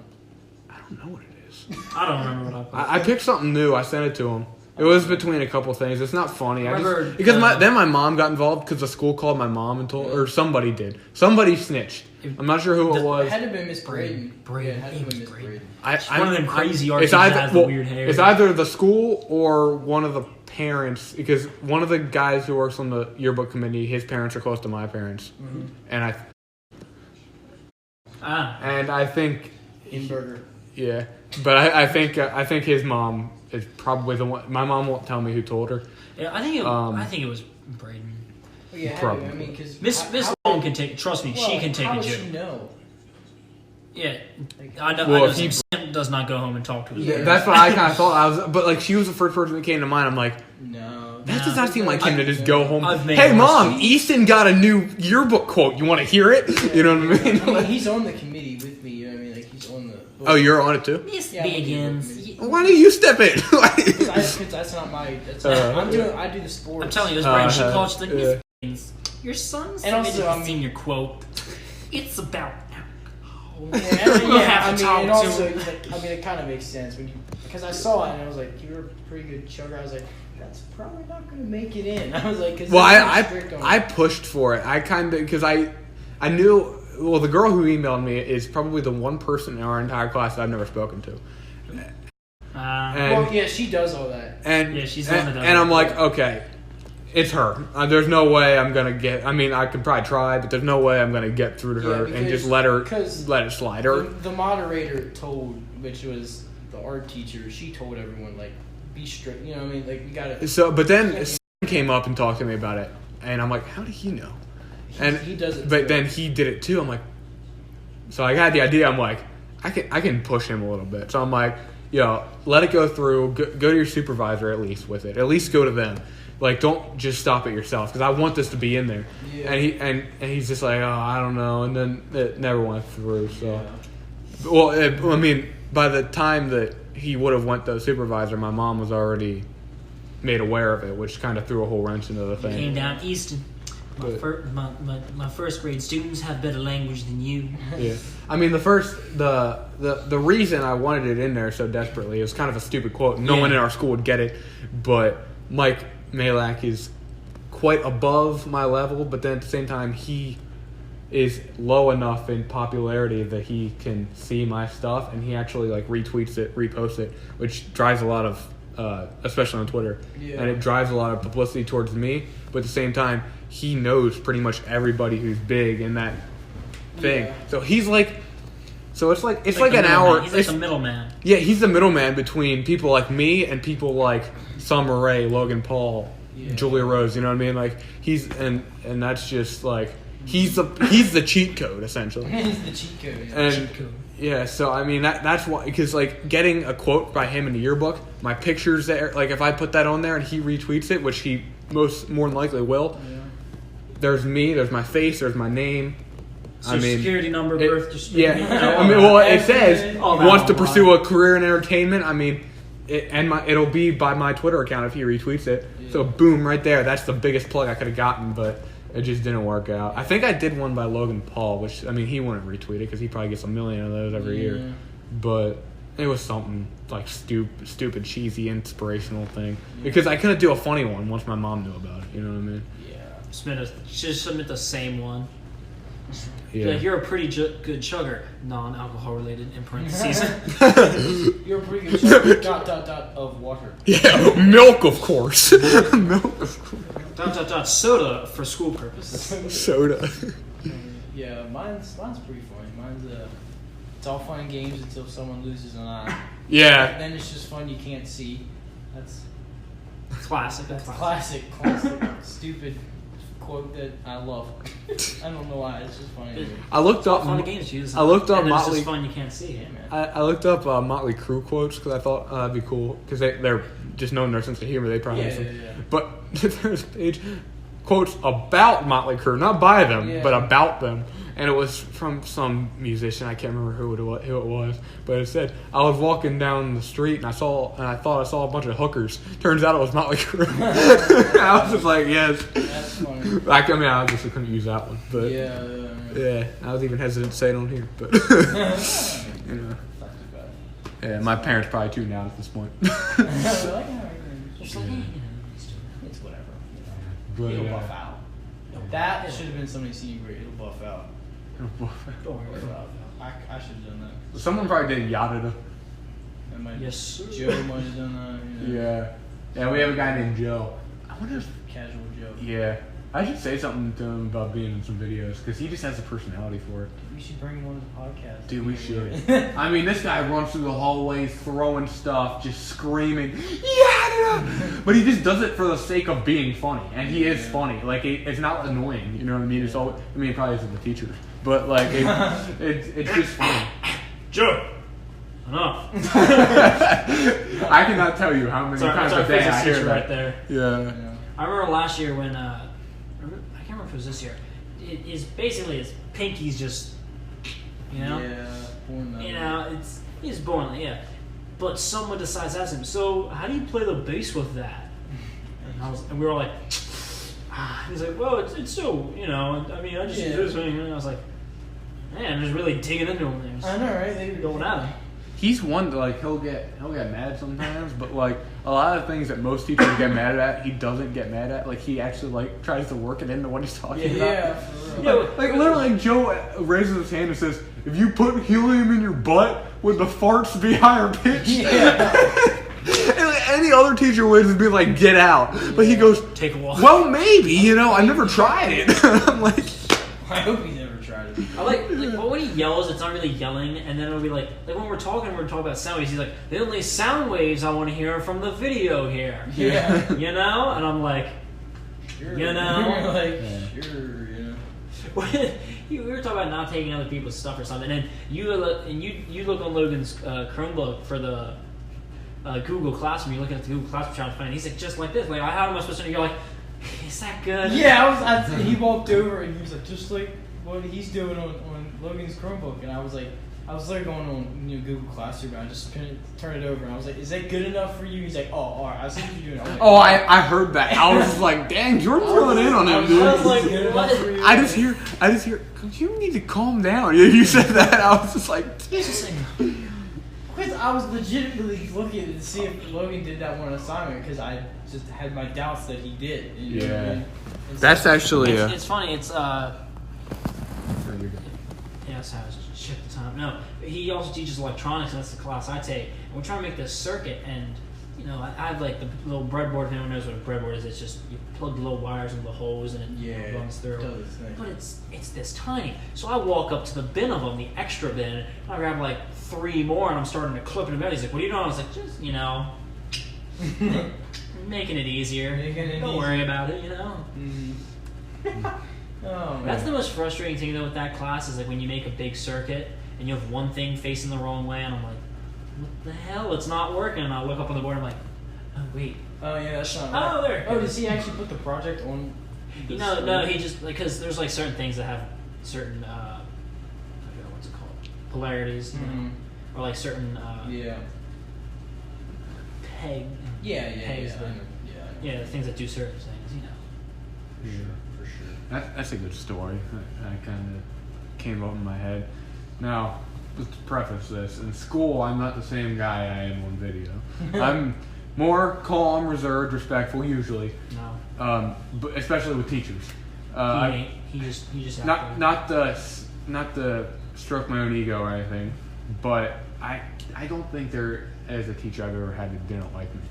I don't know what it is. I don't remember what I put. I picked something new. I sent it to him. It was between a couple things. It's not funny. Remember, Then my mom got involved because the school called my mom and told, or somebody did. Somebody snitched. I'm not sure who it was. It had to have been Miss Braden. Braden. Yeah, it had to have been Miss Braden. One of them crazy artists It's that has the weird hair. It's either the school or one of the parents, because one of the guys who works on the yearbook committee, his parents are close to my parents, and I think Inburger. Yeah, but I think his mom is probably the one. My mom won't tell me who told her. Yeah, I think it was Braden. Well, yeah, Probably. I mean, because Miss Long can take. Trust me, she can take how a would joke. she know? Yeah, I know. Well, I know Sam does not go home and talk to his parents. That's what I kind of thought. But like, she was the first person that came to mind. I'm like, No. that does not seem like him to just go home. I've made Hey, a mom, list. Easton got a new yearbook quote. You want to hear it? You know what I mean? I mean, he's on the committee with me. You know what I mean? Like, he's on the. Oh, you're on it too? Miss Yeah, Biggins. Why don't you step in? Because that's not my. I do the sports. I'm telling you, this Braden. She calls you like yeah. Miss Biggins. Your son And also, submitted I a mean- senior quote. It's about alcohol. Yeah, have I to mean, talk and to also, him. like, I mean, it kind of makes sense because I saw it and I was like, "You're a pretty good chugger." I was like, "That's probably not going to make it in." I was like, "Cause Well, strict on I pushed for it. I kind of, because I knew, well, the girl who emailed me is probably the one person in our entire class that I've never spoken to. well, yeah, she does all that. And, Yeah, she's the one that does and I'm it. like, okay, it's her. There's no way I'm going to get, I mean, I could probably try, but there's no way I'm going to get through to her and just let it slide. The moderator told, which was the art teacher, she told everyone, like, be strict. You know what I mean? Like, we got to. So, but then Sam came up and talked to me about it, and I'm like, how did he know? And he does it. But too. then he did it too. I'm like, so I had the idea. I'm like, I can push him a little bit. So I'm like, let it go through. Go to your supervisor at least with it. At least go to them. Like, don't just stop it yourself, because I want this to be in there. Yeah. And he's just like, oh, I don't know. And then it never went through. So, Yeah. well, I mean, by the time that he would have went to the supervisor, my mom was already made aware of it, which kind of threw a whole wrench into the thing. Came down Easton. But- My first grade students have better language than you. Yeah, I mean the reason I wanted it in there so desperately, it was kind of a stupid quote. No one in our school would get it, but Mike Malak is quite above my level, but then at the same time he is low enough in popularity that he can see my stuff, and he actually like retweets it, reposts it, which drives a lot of especially on Twitter, and it drives a lot of publicity towards me. But at the same time, he knows pretty much everybody who's big in that thing. Yeah. So he's like, it's like the an hour. middleman. He's like the middleman. Yeah, he's the middleman between people like me and people like Summer Rae, Logan Paul, Julia Rose. You know what I mean? Like and that's just like He's the cheat code essentially. He's the cheat code. And Cheat code. yeah, so I mean that's why, because like getting a quote by him in the yearbook, my picture's there. Like if I put that on there and he retweets it, which he more than likely will. Yeah. There's me, there's my face, there's my name. Social security number, birth, just yeah. I mean, well, it says All that wants to online. pursue a career in entertainment. I mean, it'll be by my Twitter account if he retweets it. Yeah. So boom, right there. That's the biggest plug I could have gotten, but it just didn't work out. I think I did one by Logan Paul, which I mean he wouldn't retweet it because he probably gets a million of those every year. But it was something like stupid, cheesy, inspirational thing. Yeah. Because I couldn't do a funny one once my mom knew about it. You know what I mean? Just submit the same one. Yeah. Like, you're a pretty good chugger, non-alcohol related in parentheses. You're a pretty good chugger, ... of water. Yeah, milk, of course. Milk, of course. Soda for school purposes. Soda. Yeah, mine's pretty funny. Mine's it's all fun and games until someone loses an eye. Yeah. Then it's just fun you can't see. That's Classic. classic, stupid quote that I love. I don't know why. It's just funny. To me. I looked up. Fun and games, Jesus. I looked up and then it's Motley. just fun you can't see. Yeah, man. I looked up Motley Crue quotes because I thought that'd be cool because they're just known their sense of humor. They probably have some. Yeah. But there's a page quotes about Motley Crue, not by them, Yeah. but about them. And it was from some musician. I can't remember who it was, but it said, "I was walking down the street and I thought I saw a bunch of hookers. Turns out it was Motley Crue." I was just like, "Yes." That's funny. I mean, I obviously couldn't use that one, but Yeah. I was even hesitant to say it on here, but Not you know, too bad. yeah, my parents probably tuned out at this point. It's like, It's like, it's whatever. But, It'll buff out. That should have been somebody's senior grade. It'll buff out. don't worry about it. I should have done that. Someone probably did Yada. That might, Yes, sir. Joe might have done that. You know, Yeah, we have a guy named Joe. I wonder if Casual Joe. yeah, I should say something to him about being in some videos because he just has a personality for it. We should bring him on the podcast. Dude, we should. I mean, this guy runs through the hallways throwing stuff, just screaming, yeah! But he just does it for the sake of being funny, and he is funny. Like, it's not annoying, you know what I mean? It's all. I mean, it probably isn't the teachers, but like, it's just funny. Joe! Enough. I cannot tell you how many times a day I hear that. right there. Yeah. I remember last year when I can't remember if it was this year. It is basically his pinky's just, you know, he's born, yeah. But someone decides to ask him, so how do you play the bass with that? And we were all like, he's like, well, it's still, you know, I mean, I just do this thing, and I was like, man, I'm just really digging into him. I know, right? They were Going at him. He's one that like he'll get mad sometimes, but like a lot of things that most teachers get mad at, he doesn't get mad at. Like he actually like tries to work it into what he's talking about. Yeah, for real. Like literally, like, Joe raises his hand and says, "If you put helium in your butt, would the farts be higher pitched?" Yeah. And like, any other teacher would just be like, "Get out," but he goes, Take a walk. "Well, maybe, you know, I never tried it." I'm like, I hope he never tried it. I like but when he yells, it's not really yelling, and then it'll be like when we're talking about sound waves, he's like, the only sound waves I want to hear are from the video here. Yeah. You know? And I'm like, Sure. you know? Like, sure, you know. We were talking about not taking other people's stuff or something, and you look on Logan's Chromebook for the Google Classroom. You look at the Google Classroom trying to find it. He's like, just like this. Like, how am I supposed to? And you're like, is that good? Yeah, he walked over and he was like, just like what he's doing on Logan's Chromebook, and I was like going on Google Classroom, and I just turned it over, and I was like, is that good enough for you? He's like, oh, all right, I see what you're doing. I was like, I heard that. I was just like, dang, Jordan's going in on him, dude. I was like, what? I just hear, you need to calm down. You said that. I was just like, because I was legitimately looking to see if Logan did that one assignment, because I just had my doubts that he did. You know what I mean? And that's actually It's funny. It's that's how I check the time. No, he also teaches electronics, and that's the class I take. And we're trying to make this circuit, and I have like the little breadboard. If anyone knows what a breadboard is, it's just you plug the little wires into the hose, and it runs through. But it's this tiny. So I walk up to the bin of them, the extra bin, and I grab like 3 more, and I'm starting to clip it in bed. He's like, "What are you doing?" I was like, "Just making it easier. Don't worry about it, Mm-hmm. Oh, That's the most frustrating thing though with that class is like when you make a big circuit and you have one thing facing the wrong way, and I'm like, what the hell? It's not working. And I look up on the board, and I'm like, oh wait. Oh yeah, that's not. Oh, there. Oh, does he actually put the project on? No, he just because there's like certain things that have certain I forget what's it called, polarities, you know? Or like certain Yeah, pegs. Yeah, the things that do certain things, you know. For sure. That's a good story. That kind of came up in my head. Now, let's preface this. In school, I'm not the same guy I am on video. I'm more calm, reserved, respectful, usually. No. But especially with teachers. He ain't. He just Not the stroke my own ego or anything, but I don't think there as a teacher I've ever had that didn't like me.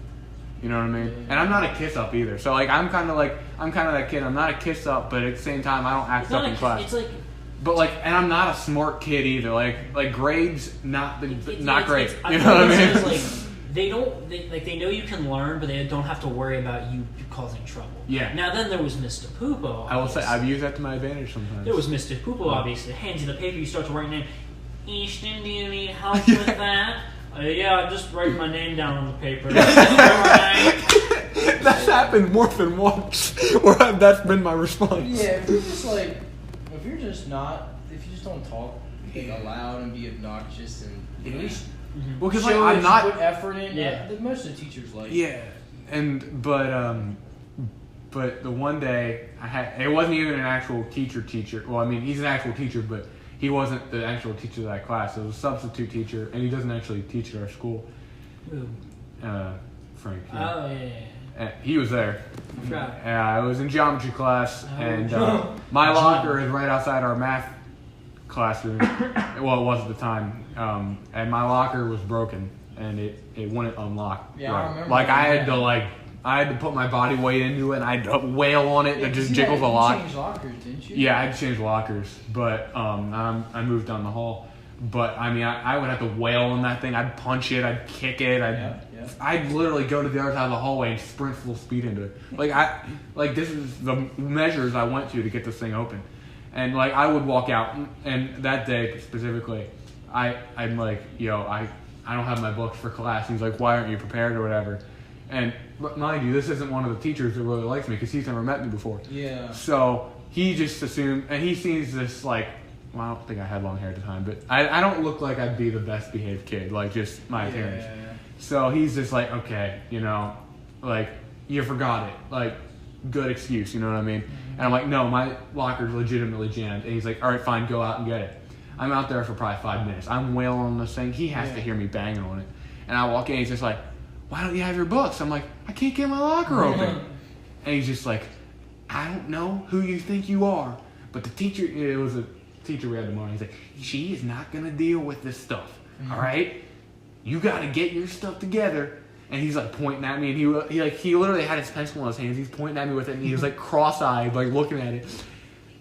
You know what I mean? Yeah. And I'm not a kiss up either. So like I'm kind of that kid. I'm not a kiss up, but at the same time I don't act up in class. It's like. But like, and I'm not a smart kid either. Like grades not great. You know what I mean? Like, they know you can learn, but they don't have to worry about you causing trouble. Yeah. Now then, there was Mr. Poopo. I will say I've used that to my advantage sometimes. There was Mr. Poopo, obviously. Hands you the paper, you start to write your name. Easton, do you need help with that? Yeah, just write my name down on the paper. That's happened more than once. Where that's been my response. Yeah, if you just don't talk aloud and be obnoxious and at least well, because show I'm not put effort in. Yeah. Most of the teachers like. Yeah, but the one day it wasn't even an actual teacher. Well, I mean he's an actual teacher, but he wasn't the actual teacher of that class. It was a substitute teacher, and he doesn't actually teach at our school. Ooh. Frank. Oh yeah. He was there. I was in geometry class, and my locker is right outside our math classroom. Well, it was at the time, and my locker was broken, and it wouldn't unlock. Yeah, right. I remember. Like I had to put my body weight into it, and I had to wail on it. Yeah, It just jiggles a lot. You changed lockers, didn't you? Yeah, I had to change lockers, but I moved down the hall. But I mean, I would have to wail on that thing. I'd punch it, I'd kick it, I'd literally go to the other side of the hallway and sprint full speed into it. This is the measures I went to get this thing open, and like I would walk out, and that day specifically, I'm like, yo, I don't have my books for class. He's like, why aren't you prepared or whatever? And mind you, this isn't one of the teachers that really likes me because he's never met me before. Yeah. So he just assumed, and he sees this like. Well, I don't think I had long hair at the time, but I don't look like I'd be the best behaved kid, like just my appearance. Yeah. So he's just like, okay, like you forgot it, like good excuse, you know what I mean? And I'm like, no, my locker's legitimately jammed. And he's like, all right, fine, go out and get it. I'm out there for probably 5 minutes. I'm wailing on this thing. He has to hear me banging on it. And I walk in, he's just like, why don't you have your books? I'm like, I can't get my locker open. And he's just like, I don't know who you think you are, but the teacher, it was a teacher we had tomorrow. He's like, she is not gonna deal with this stuff. All right, you got to get your stuff together. And he's like pointing at me, and he literally had his pencil in his hands. He's pointing at me with it, and he was like cross-eyed, like looking at it.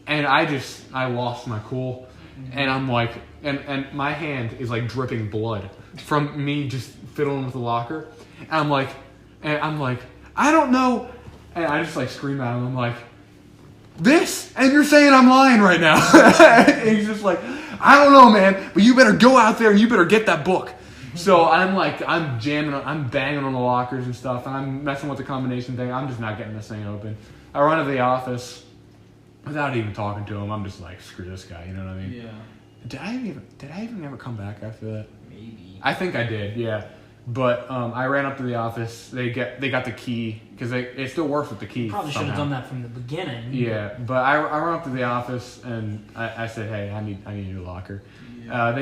And I lost my cool, and I'm like, and my hand is like dripping blood from me just fiddling with the locker. And I'm like, I don't know, and I just like scream at him. I'm like, this, and you're saying I'm lying right now. And he's just like, I don't know, man, but you better go out there and you better get that book. So I'm banging on the lockers and stuff, and I'm messing with the combination thing. I'm just not getting this thing open. I run to the office without even talking to him. I'm just like, screw this guy, you know what I mean? Yeah. Did I even ever come back after that? Maybe. I think I did, yeah. But I ran up to the office. They got the key because it still works with the key. Probably should have done that from the beginning. Yeah, but I ran up to the office and I said, hey, I need a new locker. Yeah.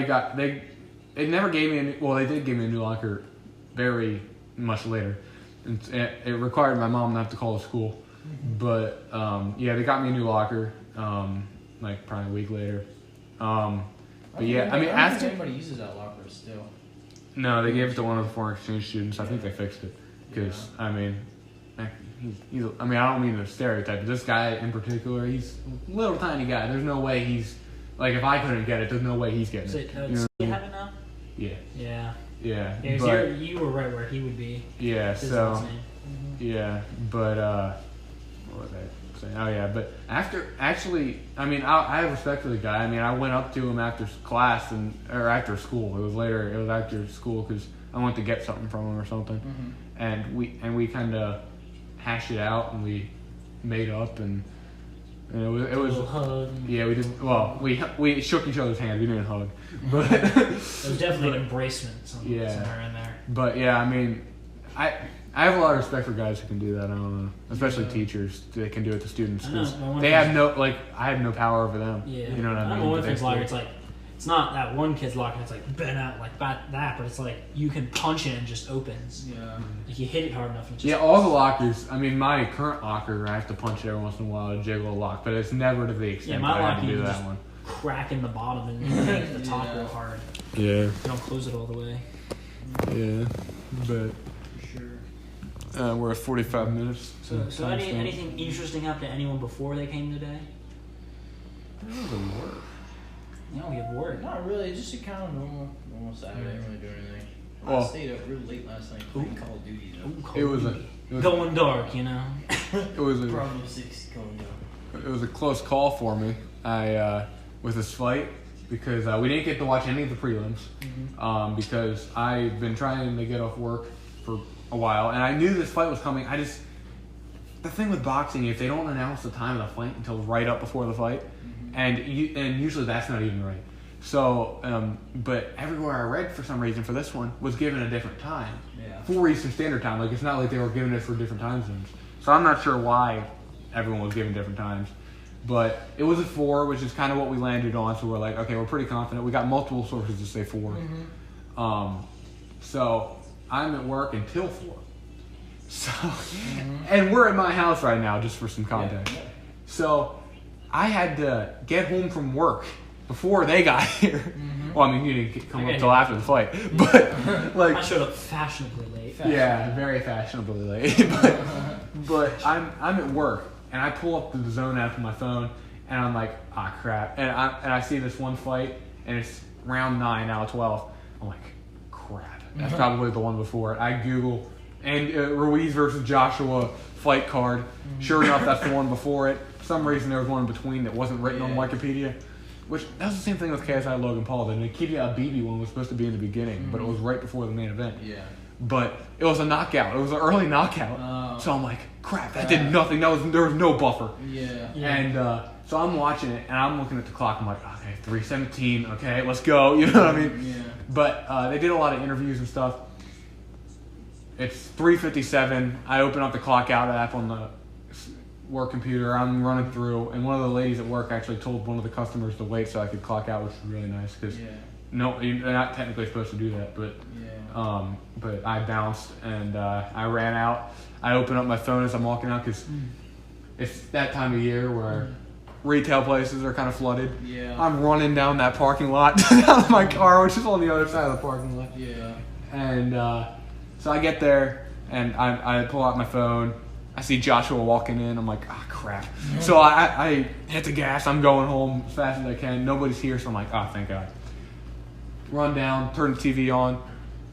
They never gave me they did give me a new locker very much later. It required my mom not to call the school. But they got me a new locker like probably a week later. I don't think anybody uses that locker still. No, they gave it to one of the foreign exchange students. I think they fixed it because I don't mean to stereotype, but this guy in particular, he's a little tiny guy. There's no way he's like, if I couldn't get it, there's no way he's getting it. So you have it now? Yeah. Yeah. Yeah. Yeah, but, you were right where he would be. Yeah. His So. last name. Yeah, but what was I saying. Oh yeah, but I mean, I have respect for the guy. I mean, I went up to him after class or after school. It was after school because I wanted to get something from him or something, and we kind of hashed it out and we made up and it was a hug. Yeah, we did. Well, we shook each other's hands. We didn't hug, but it was definitely an embracement somewhere in there. But yeah, I mean, I have a lot of respect for guys who can do that. I don't know, especially teachers. They can do it to students because they have I have no power over them. Yeah, you know what I mean. One thing's locker. It's like it's not that one kid's locker. It's like bent out like that, but it's like you can punch it and it just opens. Yeah, like you hit it hard enough. And it just all the lockers. I mean, my current locker, I have to punch it every once in a while to jiggle a lock, but it's never to the extent my that I locker have to do you that just one. Crack in the bottom and hit the top real hard. Yeah, you don't close it all the way. Yeah, but. Sure. We're at 45 minutes. So anything interesting happened to anyone before they came today? Work. No, we have work. Not really. Just a kind of normal Saturday. I didn't really do anything. Well, I stayed up real late last night playing Call of Duty. It was going dark, you know. It was Bravo 6 going dark. It was a close call for me. With this fight because we didn't get to watch any of the prelims because I've been trying to get off work for a while and I knew this fight was coming. The thing with boxing, if they don't announce the time of the fight until right up before the fight, and usually that's not even right. So, but everywhere I read for some reason for this one was given a different time for Eastern Standard Time. Like it's not like they were giving it for different time zones. So I'm not sure why everyone was given different times. But it was at 4, which is kind of what we landed on. So we're like, okay, we're pretty confident. We got multiple sources to say 4. So I'm at work until 4. So, and we're at my house right now, just for some context. So I had to get home from work before they got here. Well, I mean, you didn't come up till after the fight, but like I showed up fashionably late. Yeah, very fashionably late. but I'm at work. And I pull up the Zone app on my phone, and I'm like, ah, crap. And I see this one fight, and it's round 9 out of 12. I'm like, crap. That's probably the one before it. I Google, and Ruiz versus Joshua fight card. Sure enough, that's the one before it. For some reason, there was one in between that wasn't written on Wikipedia. Which, that was the same thing with KSI Logan Paul. The Nikita Abibi one was supposed to be in the beginning, but it was right before the main event. Yeah. But it was a knockout. It was an early knockout. So I'm like, crap, that did nothing. There was no buffer. Yeah. And so I'm watching it, and I'm looking at the clock. I'm like, okay, 3:17. Okay, let's go. You know what I mean? Yeah. But they did a lot of interviews and stuff. It's 3:57. I open up the clock out app on the work computer. I'm running through, and one of the ladies at work actually told one of the customers to wait so I could clock out, which was really nice because no, you're not technically supposed to do that, but I bounced and I ran out. I open up my phone as I'm walking out because it's that time of year where retail places are kind of flooded. Yeah. I'm running down that parking lot out of my car, which is on the other side of the parking lot. Yeah. And so I get there and I pull out my phone. I see Joshua walking in. I'm like, ah, crap. So I hit the gas. I'm going home as fast as I can. Nobody's here, so I'm like, oh, thank God. Run down, turn the TV on.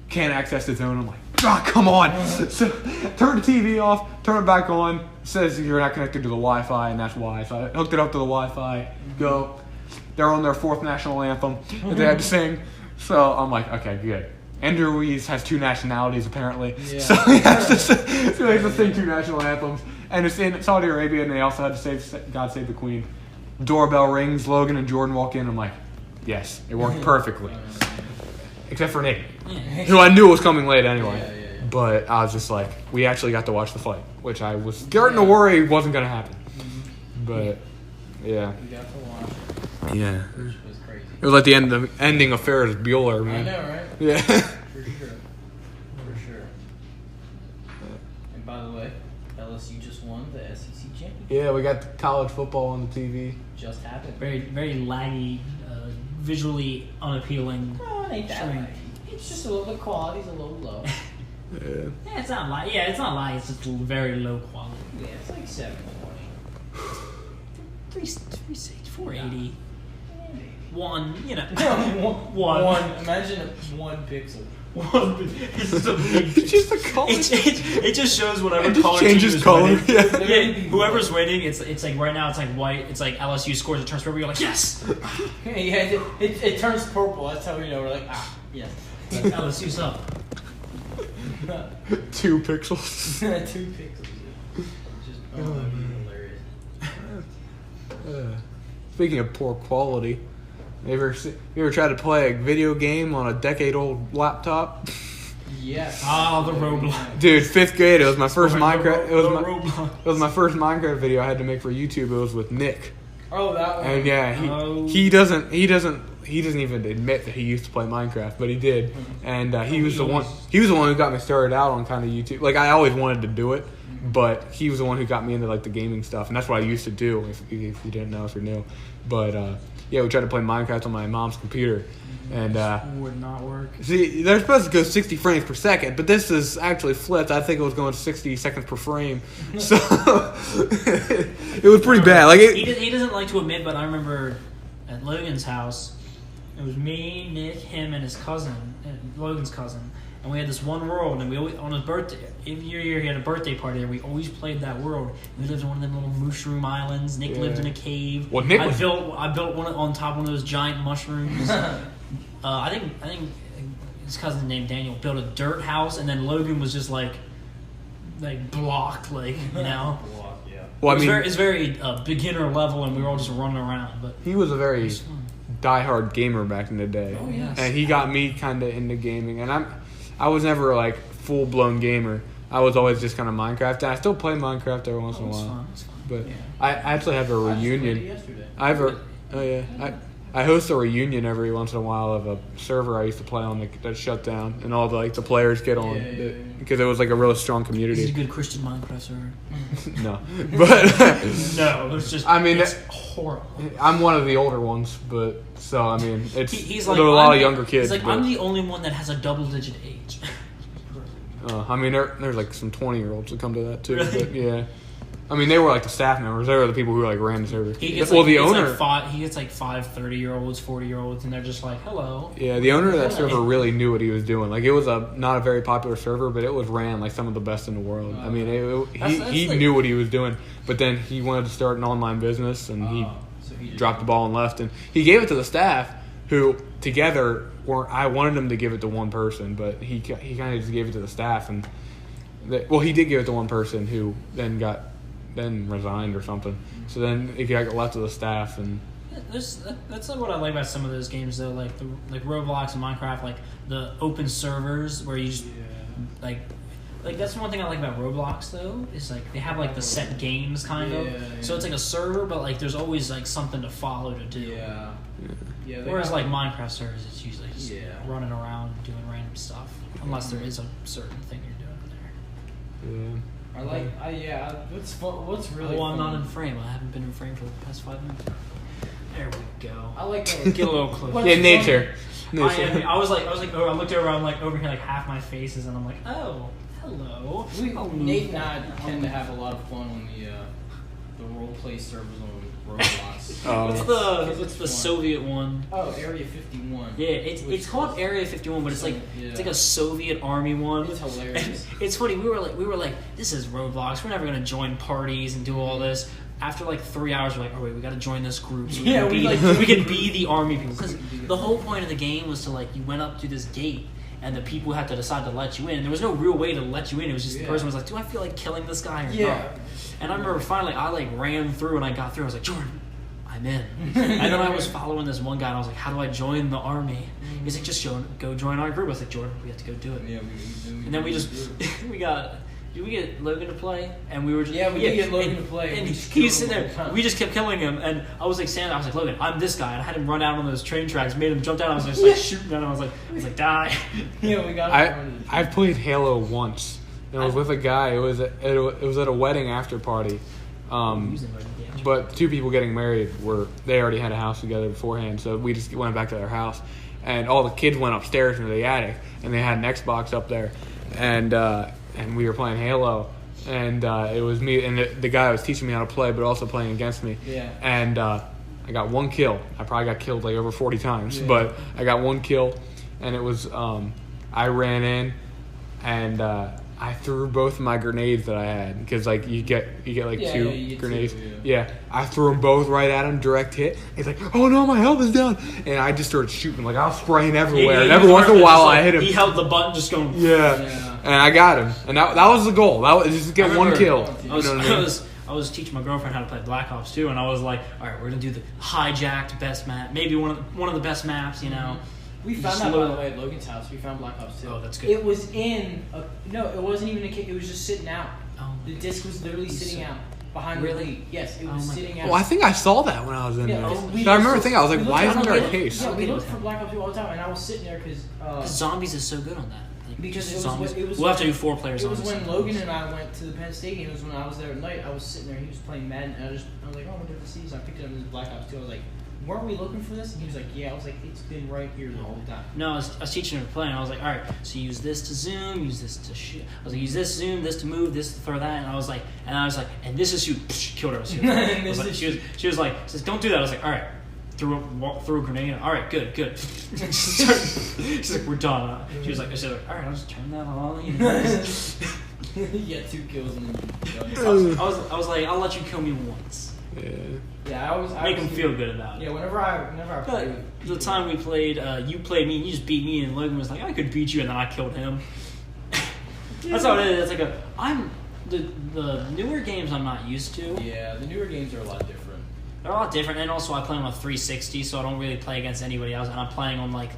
Can't access the Zone. I'm like, ah, come on. So turn the TV off, turn it back on. It says you're not connected to the Wi-Fi, and that's why. So I hooked it up to the Wi-Fi. Go. They're on their 4th national anthem that they had to sing. So I'm like, okay, good. And Ruiz has 2 nationalities, apparently. Yeah. So he has to sing 2 national anthems. And it's in Saudi Arabia, and they also had to save God Save the Queen. Doorbell rings, Logan and Jordan walk in. I'm like, yes, it worked perfectly. Except for Nate, who I knew was coming late anyway. Yeah. But I was just like, we actually got to watch the fight, which I was starting to worry wasn't going to happen. But, yeah. We got to watch it. Yeah. Which was crazy. It was like the ending of Ferris Bueller, man. I know, right? Yeah. For sure. And by the way, LSU just won the SEC championship. Yeah, we got the college football on the TV. Just happened. Very, very laggy, visually unappealing. No, it ain't that laggy. It's just a little bit quality's a little low. Yeah. It's not laggy. Yeah, it's not laggy. It's just very low quality. Yeah, it's like 720. 360, 480. Yeah, maybe. one, you know. One. Imagine one pixel. It's just a big. It's just a color. It just shows whatever It just color changes team is color. winning. Yeah. Yeah, whoever's winning, it's like right now it's like white. It's like LSU scores, it turns purple. You're like yes. Yeah, it turns purple. That's how we know. We're like yes. LSU's up. 2 pixels. 2 pixels. Just that'd be hilarious. Speaking of poor quality, you ever tried to play a video game on a decade-old laptop? Yes. Oh, the Roblox. Dude, 5th grade. It was my first Minecraft. Roblox. It was my first Minecraft video I had to make for YouTube. It was with Nick. Oh, that one. And yeah, he doesn't even admit that he used to play Minecraft, but he did. And he was the one who got me started out on kind of YouTube. Like, I always wanted to do it, but he was the one who got me into like the gaming stuff, and that's what I used to do. If you didn't know, if you're new, but yeah, we tried to play Minecraft on my mom's computer, and would not work. see, they're supposed to go 60 frames per second, but this is actually flipped. I think it was going 60 seconds per frame, so it was pretty bad. Like he doesn't like to admit, but I remember at Logan's house, it was me, Nick, him, and his cousin, Logan's cousin. And we had this one world, and we always, on his birthday, every year he had a birthday party, and we always played that world. We lived on one of them little mushroom islands. Nick lived in a cave. Well, I built one on top of one of those giant mushrooms. I think his cousin named Daniel built a dirt house, and then Logan was just like blocked, like you know. Yeah. well, I mean, it's very beginner level, and we were all just running around. But he was a very diehard gamer back in the day. Oh, yes. And he got me kind of into gaming, and I was never like full blown gamer. I was always just kind of Minecraft, and I still play Minecraft every once in a while. It's fun. But Yeah. I actually have a reunion. Yesterday. I host a reunion every once in a while of a server I used to play on that shut down, and all the players get on because it was like a really strong This community. is a good Christian Minecraft server. No, but No, it's just. I mean, it's horrible. I'm one of the older ones, but so I mean, it's He's there like are a lot I'm- of younger kids. He's like but, I'm the only one that has a double-digit age. I mean, there's like some 20-year-olds that come to that too. Really? But yeah, I mean, they were like the staff members. They were the people who like ran the server. He gets well, like, the he gets owner. like five. He gets like 30-year-olds, 40-year-olds, and they're just like, "Hello." Yeah, the owner of that server really knew what he was doing. Like, it was not a very popular server, but it was ran like some of the best in the world. I mean, he like, knew what he was doing, but then he wanted to start an online business, and he dropped the ball and left. And he gave it to the staff, who together I wanted him to give it to one person, but he kind of just gave it to the staff, and he did give it to one person who then resigned or something. So then it got left to the staff, and That's like what I like about some of those games though, like Roblox and Minecraft, like the open servers where you just like that's one thing I like about Roblox though, is like they have like the set games kind of. So it's like a server, but like there's always like something to follow to do. Yeah. Whereas like Minecraft servers, it's usually just Yeah. running around doing random stuff, unless there is a certain thing you're doing in there. What's really? Oh, I'm fun- not in frame. I haven't been in frame for the past 5 minutes. There we go. I like that. Get a little closer. What's yeah, fun- nature. I was like, oh, I looked over. I'm like over here, like half my face is, and I'm like, oh, hello. Nate and I tend to have a lot of fun on the role play servers on Roblox. What's the Soviet one? Oh, Area 51. Yeah, it's called Area 51, but it's like it's like a Soviet army one. It's hilarious. It's funny. We were like, this is Roblox. We're never gonna join parties and do all this. After like 3 hours, we're like, oh wait, we gotta join this group. So we can be the army people. Because the whole point of the game was to like, you went up to this gate, and the people had to decide to let you in. There was no real way to let you in. It was just the person was like, do I feel like killing this guy or not? And I remember finally, I like ran through and I got through. I was like, Jordan, I'm in. And then I was following this one guy, and I was like, how do I join the army? He's like, just go join our group. I was like, Jordan, we have to go do it. Yeah, And then we just did we get Logan to play? And we were just we did get Logan to play. And he was sitting there. We just kept killing him. And I was like standing. I was like, Logan, I'm this guy. And I had him run out on those train tracks. Made him jump down. I was just like shooting. And I was like, die. Yeah, we got. I've played Halo once. And I was with a guy. It was at a wedding after party. But 2 people getting married they already had a house together beforehand, so we just went back to their house, and all the kids went upstairs into the attic, and they had an Xbox up there, and we were playing Halo, and it was me and the guy was teaching me how to play, but also playing against me. Yeah. And I I got one kill. I probably got killed like over 40 times, but I got one kill, and it was I ran in, and I threw both of my grenades that I had because like you get like two grenades. I threw them both right at him, direct hit. He's like, "Oh no, my health is down," and I just started shooting. Like I was spraying everywhere, and every once in a while I hit him. He held the button, just going. And I got him, and that was the goal. That was just to get one kill. I was teaching my girlfriend how to play Black Ops 2, and I was like, all right, we're gonna do the hijacked best map, maybe one of the best maps, you know. We found that, by the way, at Logan's house. We found Black Ops 2. Oh, that's good. It was it wasn't even a kick. It was just sitting out. Oh, the disc was literally sitting out behind the lead. Yes, it was sitting out. Well, I think I saw that when I was in there. I remember thinking, I was like, why isn't there a case? Yeah, we looked for Black Ops 2 all the time, and I was sitting there because Zombies is so good on that. Because we'll have to do 4 players. It was when Logan and I went to the Penn Stadium. It was when I was there at night. I was sitting there. He was playing Madden. And I was like, oh, I wonder if this is. I picked it up as Black Ops 2. I was like, weren't we looking for this? And he was like, yeah. I was like, it's been right here the whole time. No, I was teaching him to play, and I was like, all right, so use this to zoom, use this to shoot. I was like, use this zoom, this to move, this to throw that, and I was like, and this is shoot. Killed her. She was like, says, don't do that. I was like, all right. Threw a grenade. All right, good. She's like, we're done. She was like, all right, I'll just turn that on. You know? Yeah, 2 kills and I was like, I'll let you kill me once. Yeah, I was make him feel good about it. Yeah, whenever I played. The time we played, you played me, and you just beat me, and Logan was like, I could beat you, and then I killed him. That's how it is. It's like the newer games I'm not used to. Yeah, the newer games are a lot different. They're a lot different, and also I play on a 360, so I don't really play against anybody else, and I'm playing on like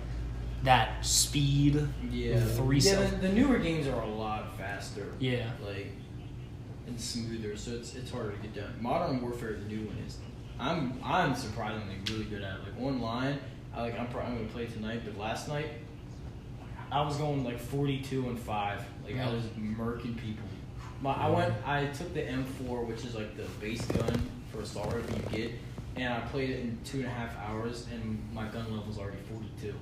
that speed. Yeah, the newer games are a lot faster. Yeah, like and smoother, so it's harder to get done. Modern Warfare, the new one is. I'm surprisingly really good at it. Like online, I'm gonna play tonight, but last night I was going like 42-5. Like I was murking people. I took the M4, which is like the base gun for assault rifle you get, and I played it in 2.5 hours, and my gun level's already 42.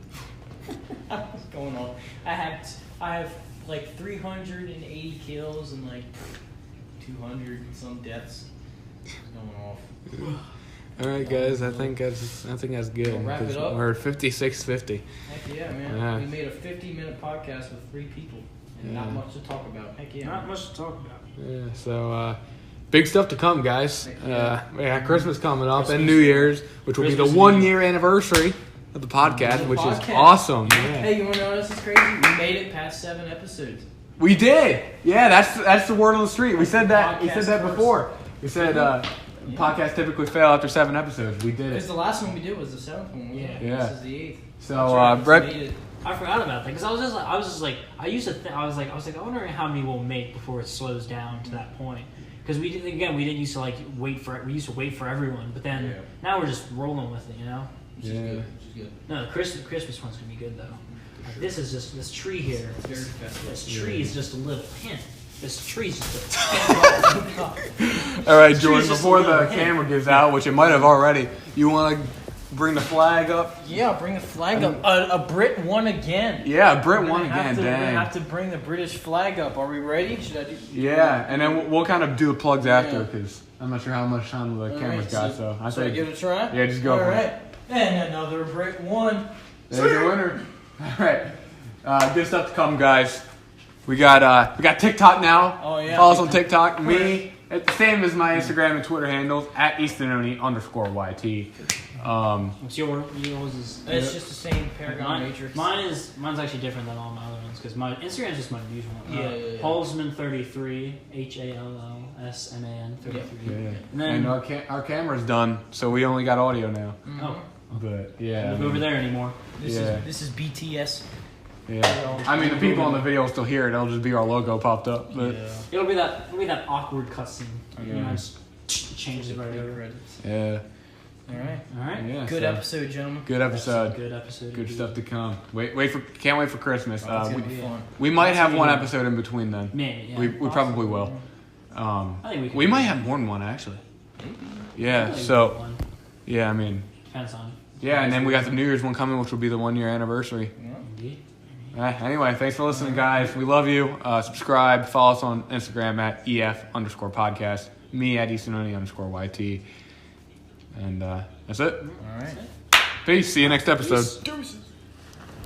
I was going on. I have like 380 kills and like 200 and some deaths. Going off. All right, guys. I think that's good. We'll wrap it up. We're at 56:50. Heck yeah, man! Yeah. We made a 50-minute podcast with 3 people, and not much to talk about. Heck yeah! Not much to talk about. Yeah. So. Big stuff to come, guys. Christmas coming up and New Year's, which will be the 1-year anniversary of the podcast, which is awesome. Yeah. Hey, you want to know what else is crazy? We made it past 7 episodes. We did. Yeah, that's the word on the street. We said that. We said that before. We said podcasts typically fail after 7 episodes. We did it. Because the last one we did was the 7th one. Yeah. This is the 8th. So, Brett. I forgot about that because I was just like I used to think I was like I wonder how many we'll make before it slows down to that point. Because we didn't used to like wait for everyone, but then now we're just rolling with it, you know. Which is good. No, the Christmas one's gonna be good though. Like, this is just this tree here. It's very festive. This tree is just a little hint. This tree's just All right, Jordan. Before the camera gives out, which it might have already, you want to bring the flag up? Yeah, bring the flag up. A Brit won again. Yeah, Brit won again. We're gonna have to bring the British flag up. Are we ready? Should I do? Yeah, and then we'll kind of do the plugs after because I'm not sure how much time the camera's got. So I say give it a try. Yeah, just go for it. And another Brit won. There's your winner. All right, good stuff to come, guys. We got TikTok now. Oh yeah. Follow us on TikTok. Me, it's the same as my Instagram and Twitter handles at Eastononi_YT. What's yours? It's just the same Paragon Matrix. Mine's actually different than all my other ones because my Instagram is just my usual one. Yeah. Halsman33, HALLSMAN 33. Yeah. And then our camera's done, so we only got audio now. Mm-hmm. Oh, but yeah, we'll go over there anymore. This is BTS. Yeah, I mean the people on the video will still hear it. It'll just be our logo popped up. But it'll be that awkward cutscene. You know, just change it right over. Yeah. All right. Yeah. Good episode, gentlemen. Good episode. Good stuff to come. Can't wait for Christmas. It's gonna be fun. We might have one episode in between then. Maybe. Yeah, we probably will. I think we might have more than one actually. Yeah. So. Yeah, I mean. Depends on. Yeah, and then we got the New Year's one coming, which will be the 1-year anniversary. Indeed. Anyway, thanks for listening, guys. We love you. Subscribe. Follow us on Instagram at EF_podcast. Me at Eastononi_YT. And that's it. All right. Peace. See you next episode. Peace. Deuces.